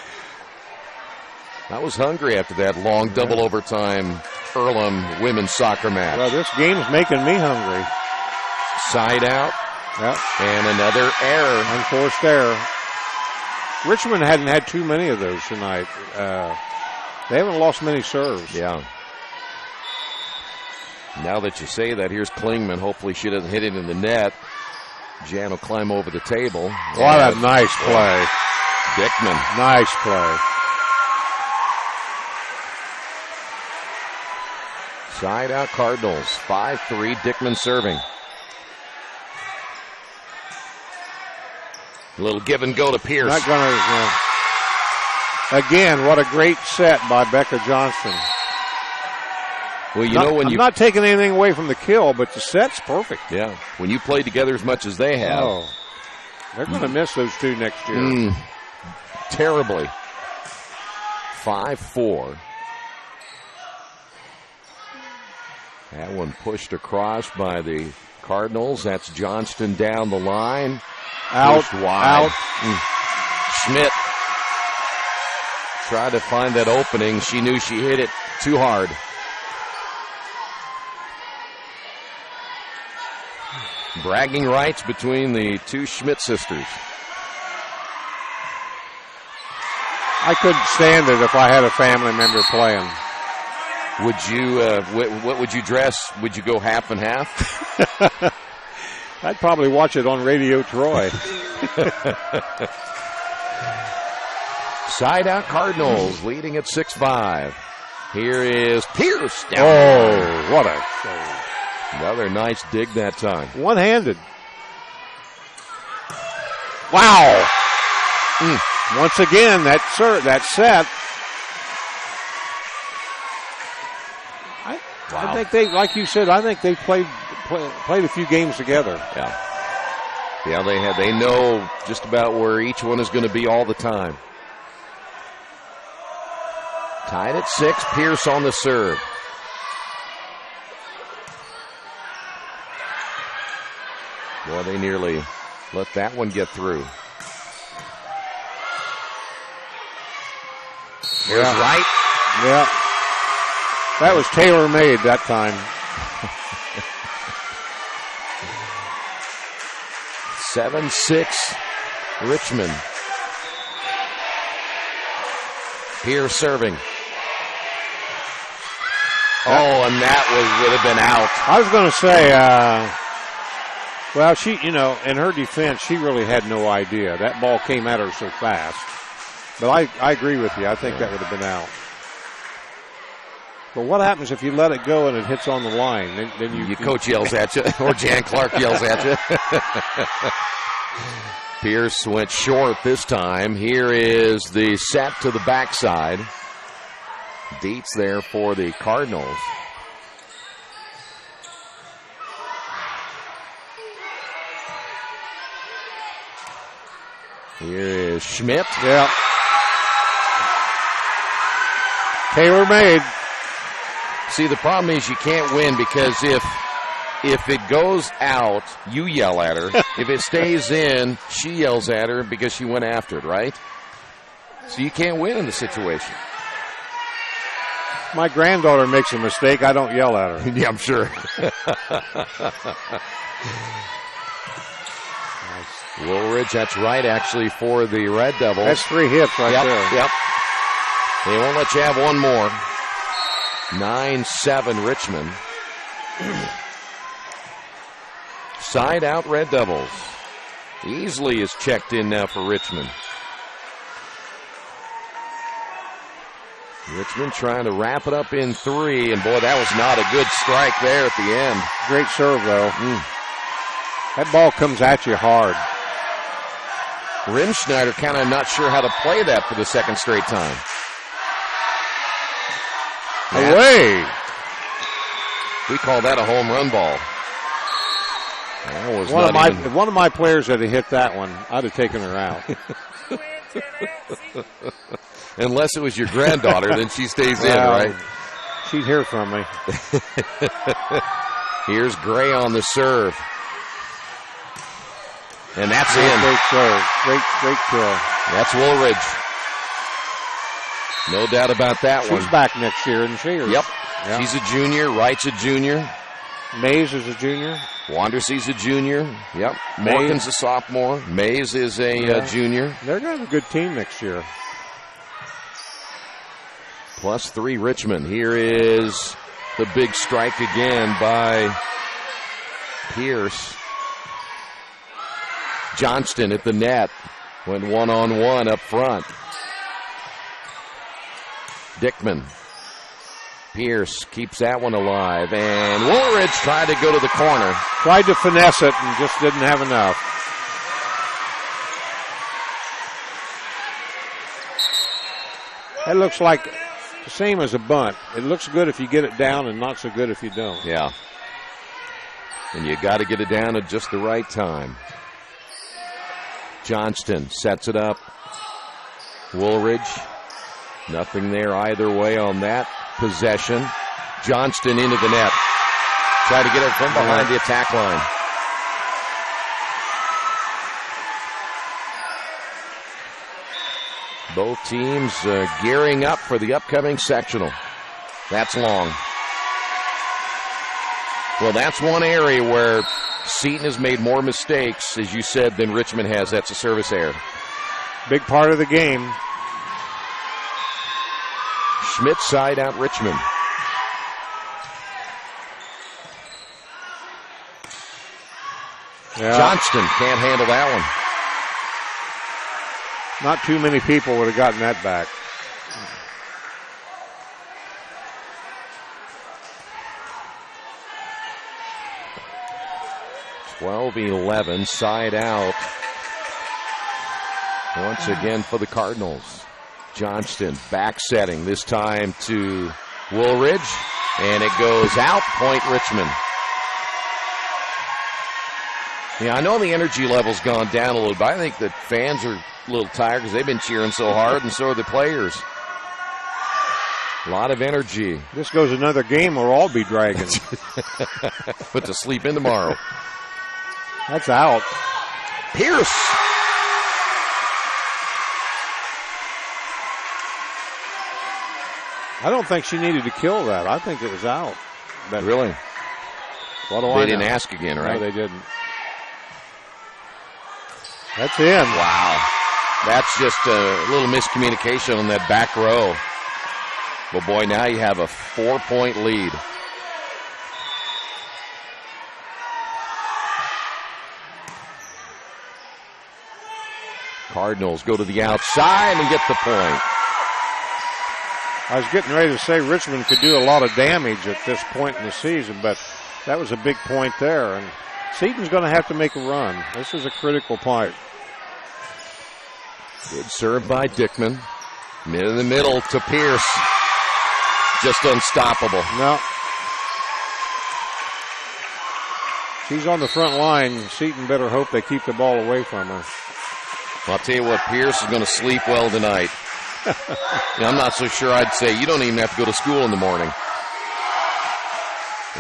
I was hungry after that long double overtime Earlham women's soccer match. Well, this game's making me hungry. Side out. Yep. And another error. Unforced error. Richmond hadn't had too many of those tonight. They haven't lost many serves. Yeah. Now that you say that, here's Klingman. Hopefully she doesn't hit it in the net. Jan will climb over the table. What a nice play. Dickman. Nice play. Side out Cardinals. 5-3. Dickman serving. A little give and go to Pierce. Not gonna, again, what a great set by Becca Johnston. Well, I'm not taking anything away from the kill, but the set's perfect. Yeah. When you play together as much as they have. They're going to miss those two next year. Terribly. 5-4. That one pushed across by the Cardinals. That's Johnston down the line. Out. Schmidt tried to find that opening. She knew she hit it too hard. Bragging rights between the two Schmidt sisters. I couldn't stand it if I had a family member playing. Would you? What would you dress? Would you go half and half? I'd probably watch it on Radio Troy. Side out Cardinals leading at 6-5. Here is Pierce down. Oh, what a save. Another nice dig that time. One-handed. Wow. Once again, that set. I think they, like you said, I think they played a few games together. Yeah, they know just about where each one is going to be all the time. Tied at 6, Pierce on the serve. Boy, they nearly let that one get through. Here's Wright. Yeah. That was tailor-made that time. 7-6 Richmond. Pierce serving. Oh, and that would have been out. I was going to say, well, she, in her defense, she really had no idea. That ball came at her so fast. But I agree with you. I think that would have been out. But what happens if you let it go and it hits on the line? Then your coach yells at you, or Jan Clark yells at you. Pierce went short this time. Here is the set to the backside. Dietz there for the Cardinals. Here is Schmidt. Yeah. Tailor-made. See, the problem is you can't win because if it goes out, you yell at her. If it stays in, she yells at her because she went after it, right? So you can't win in the situation. My granddaughter makes a mistake, I don't yell at her. Yeah, I'm sure. Woolridge, that's right, actually, for the Red Devils. That's 3 hits right there. Yep. They won't let you have one more. 9-7 Richmond. Side out Red Devils. Easley is checked in now for Richmond. Richmond trying to wrap it up in 3, and boy, that was not a good strike there at the end. Great serve, though. That ball comes at you hard. Rimschneider kind of not sure how to play that for the second straight time. Away. We call that a home run ball. That was one of my players had hit that one, I'd have taken her out. Unless it was your granddaughter, then she stays in, right? She'd hear from me. Here's Gray on the serve. And that's in. Great serve. Great kill. That's Woolridge. No doubt about that one. She's back next year, isn't she? Yep. She's a junior. Wright's a junior. Mays is a junior. Wandersee's a junior. Yep. Morgan's a sophomore. Mays is a junior. They're going to have a good team next year. +3 Richmond. Here is the big strike again by Pierce. Johnston at the net. Went one-on-one up front. Dickman. Pierce keeps that one alive. And Woolridge tried to go to the corner. Tried to finesse it and just didn't have enough. That looks like the same as a bunt. It looks good if you get it down and not so good if you don't. Yeah. And you got to get it down at just the right time. Johnston sets it up. Woolridge. Nothing there either way on that possession. Johnston into the net. Try to get it from behind the attack line. Both teams gearing up for the upcoming sectional. That's long. Well, that's one area where Seton has made more mistakes, as you said, than Richmond has. That's a service error. Big part of the game. Schmidt side out Richmond. Yeah. Johnston can't handle that one. Not too many people would have gotten that back. (12-11) side out. Once again for the Cardinals. Johnston back setting, this time to Woolridge, and it goes out, point Richmond. Yeah, I know the energy level's gone down a little bit. I think the fans are a little tired because they've been cheering so hard, and so are the players. A lot of energy. This goes another game, we'll all be dragging. Put to sleep in tomorrow. That's out. Pierce. I don't think she needed to kill that. I think it was out. But really? What do they didn't ask again, right? No, they didn't. That's in. Wow. That's just a little miscommunication on that back row. But boy, now you have a 4-point lead. Cardinals go to the outside and get the point. I was getting ready to say Richmond could do a lot of damage at this point in the season, but that was a big point there. And Seton's going to have to make a run. This is a critical point. Good serve by Dickman. In the middle to Pierce. Just unstoppable. No. She's on the front line. Seton better hope they keep the ball away from her. I'll tell you what, Pierce is going to sleep well tonight. I'm not so sure I'd say you don't even have to go to school in the morning.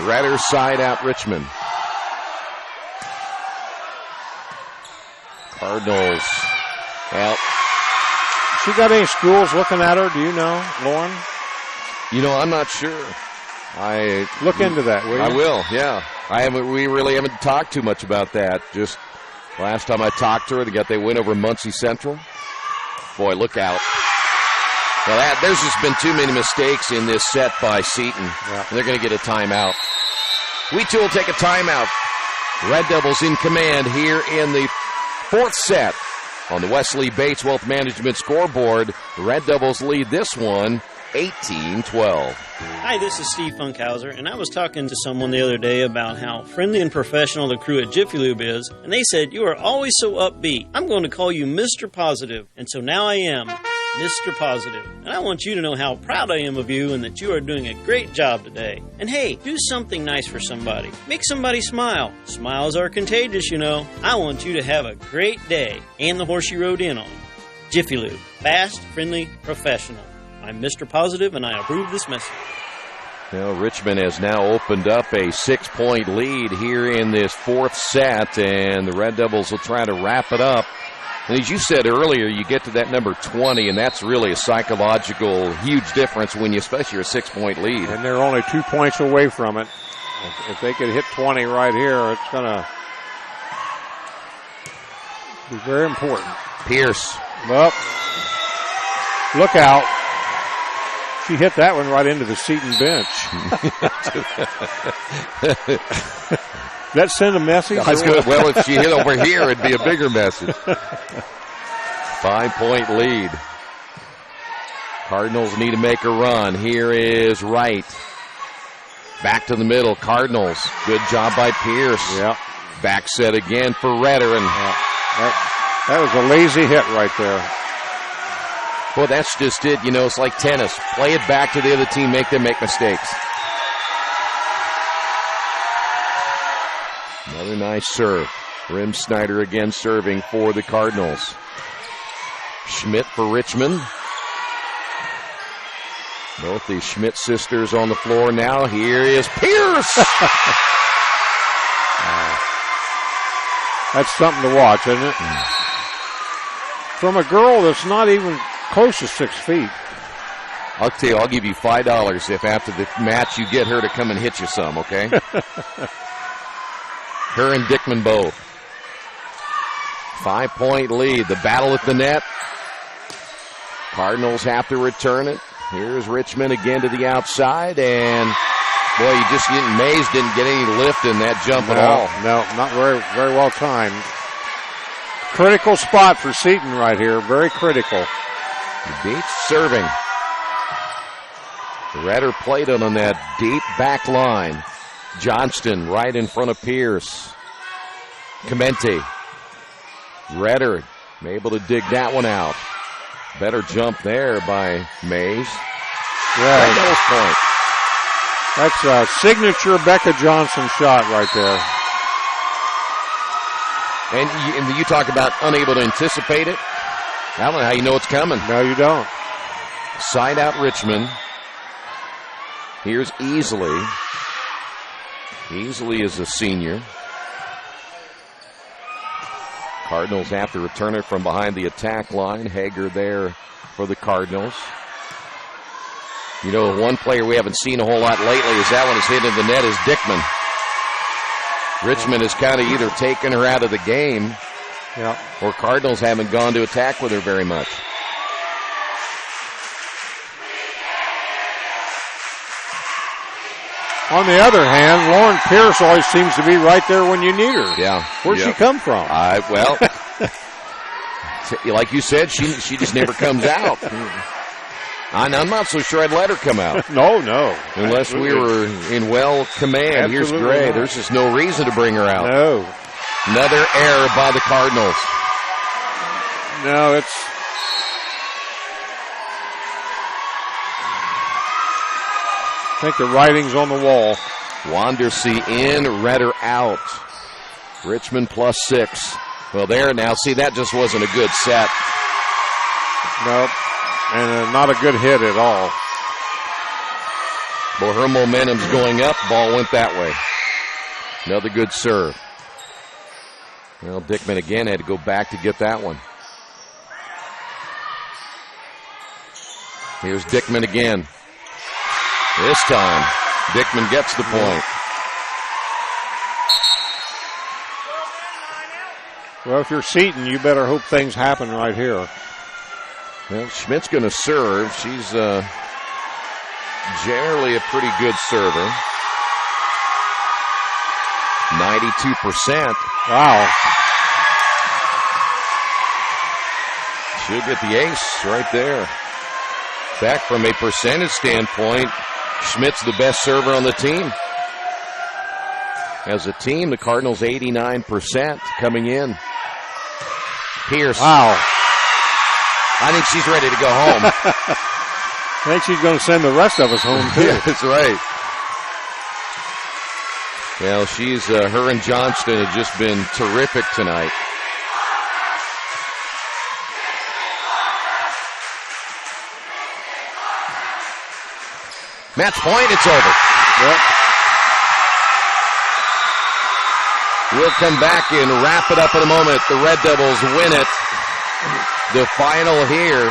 Redder side out Richmond. Cardinals out. She got any schools looking at her? Do you know, Lauren? I'm not sure. I look into that, will you? I will, yeah. We really haven't talked too much about that. Just last time I talked to her, they win over Muncie Central. Boy, look out. Well, there's just been too many mistakes in this set by Seton. Yeah. And they're going to get a timeout. We too will take a timeout. Red Devils in command here in the fourth set. On the Wesley Bates Wealth Management scoreboard, the Red Devils lead this one 18-12. Hi, this is Steve Funkhauser, and I was talking to someone the other day about how friendly and professional the crew at Jiffy Lube is, and they said, "You are always so upbeat. I'm going to call you Mr. Positive." And so now I am Mr. Positive. And I want you to know how proud I am of you and that you are doing a great job today. And hey, do something nice for somebody. Make somebody smile. Smiles are contagious, you know. I want you to have a great day and the horse you rode in on. Jiffy Lube. Fast, friendly, professional. I'm Mr. Positive, and I approve this message. Well, Richmond has now opened up a 6-point lead here in this fourth set, and the Red Devils will try to wrap it up. And as you said earlier, you get to that number 20, and that's really a psychological huge difference when you, especially a 6-point lead. And they're only 2 points away from it. If they could hit 20 right here, it's going to be very important. Pierce. Well, look out. She hit that one right into the Seton bench. That send a message? Well, if she hit over here, it'd be a bigger message. 5-point lead. Cardinals need to make a run. Here is Wright. Back to the middle. Cardinals. Good job by Pierce. Yep. Back set again for Redder. And that was a lazy hit right there. Well, that's just it. You know, it's like tennis. Play it back to the other team, make them make mistakes. Another nice serve. Rim Snyder again serving for the Cardinals. Schmidt for Richmond. Both the Schmidt sisters on the floor now. Here is Pierce. That's something to watch, isn't it? From a girl that's not even close to 6 feet. I'll tell you, I'll give you $5 if after the match you get her to come and hit you some, okay? Her and Dickman both. 5-point lead. The battle at the net. Cardinals have to return it. Here's Richmond again to the outside, and boy, Mays didn't get any lift in that jump at all. No, not very well timed. Critical spot for Seton right here. Very critical. The Beach serving. Redder played it on that deep back line. Johnston right in front of Pierce. Clemente. Redder able to dig that one out. Better jump there by Mays. Yeah. Point. That's a signature Becca Johnson shot right there. And you talk about unable to anticipate it. I don't know how you know it's coming. No, you don't. Side out Richmond. Here's Easley. Easley is a senior. Cardinals have to return it from behind the attack line. Hager there for the Cardinals. You know, one player we haven't seen a whole lot lately is that one is hit in the net is Dickman. Richmond has kind of either taken her out of the game, or Cardinals haven't gone to attack with her very much. On the other hand, Lauren Pierce always seems to be right there when you need her. Yeah. Where'd she come from? Well, like you said, she just never comes out. I'm not so sure I'd let her come out. No. Unless we were in well command. Absolutely. Here's Gray. Not. There's just no reason to bring her out. No. Another error by the Cardinals. No, it's... I think the writing's on the wall. Wandersea in, Redder out. Richmond +6. Well, there now. See, that just wasn't a good set. Nope. And not a good hit at all. Well, her momentum's going up. Ball went that way. Another good serve. Well, Dickman again had to go back to get that one. Here's Dickman again. This time, Dickman gets the point. Well, if you're Seton, you better hope things happen right here. Well, Schmidt's going to serve. She's generally a pretty good server. 92%. Wow. She'll get the ace right there. In fact, from a percentage standpoint, Schmidt's the best server on the team. As a team, the Cardinals 89% coming in. Pierce. Wow. I think she's ready to go home. I think she's going to send the rest of us home, too. Yeah, that's right. Well, she's, her and Johnston have just been terrific tonight. Match point, it's over. Yep. We'll come back and wrap it up in a moment. The Red Devils win it. The final here,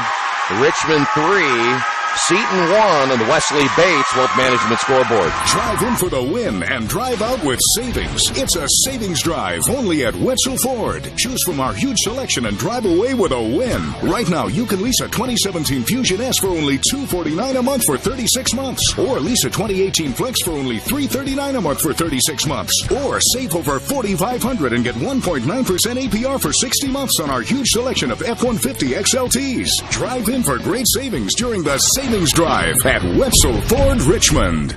Richmond 3, Seton 1 on the Wesley Bates Wealth Management scoreboard. Drive in for the win and drive out with savings. It's a savings drive only at Wetzel Ford. Choose from our huge selection and drive away with a win. Right now, you can lease a 2017 Fusion S for only $249 a month for 36 months. Or lease a 2018 Flex for only $339 a month for 36 months. Or save over $4,500 and get 1.9% APR for 60 months on our huge selection of F-150 XLTs. Drive in for great savings during the Savings Drive at Wetzel Ford, Richmond.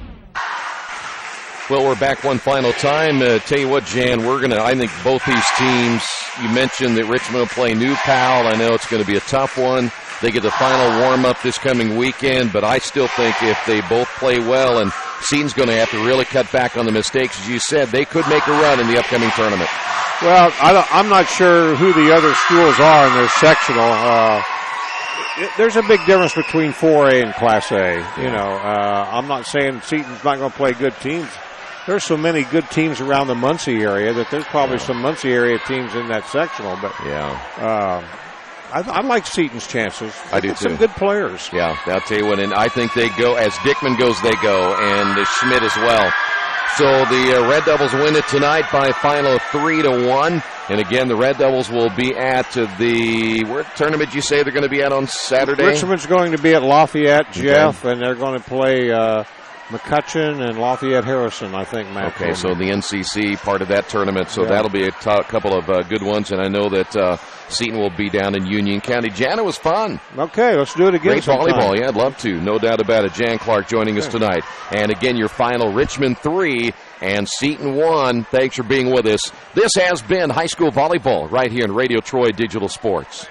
Well, we're back one final time. Tell you what, Jan, I think both these teams, you mentioned that Richmond will play New Pal. I know it's going to be a tough one. They get the final warm-up this coming weekend, but I still think if they both play well, and Seton's going to have to really cut back on the mistakes, as you said, they could make a run in the upcoming tournament. Well, I'm not sure who the other schools are in their sectional. There's a big difference between 4A and Class A. You know, I'm not saying Seton's not going to play good teams. There's so many good teams around the Muncie area that there's probably some Muncie area teams in that sectional. But I like Seton's chances. I do too. Some good players. Yeah, I'll tell you what, and I think they go, as Dickman goes, they go, and Schmidt as well. So the Red Devils win it tonight by a final of 3-1. And again, the Red Devils will be at what tournament did you say they're going to be at on Saturday? Richmond's going to be at Lafayette, Jeff, and they're going to play McCutcheon and Lafayette Harrison, I think, Matt. Okay, so the NCC part of that tournament, so that'll be a couple of good ones, and I know that Seton will be down in Union County. Jan, it was fun. Okay, let's do it again. Great volleyball, yeah, I'd love to. No doubt about it. Jan Clark joining us tonight. And again, your final, Richmond 3 and Seton 1. Thanks for being with us. This has been high school volleyball right here in Radio Troy Digital Sports.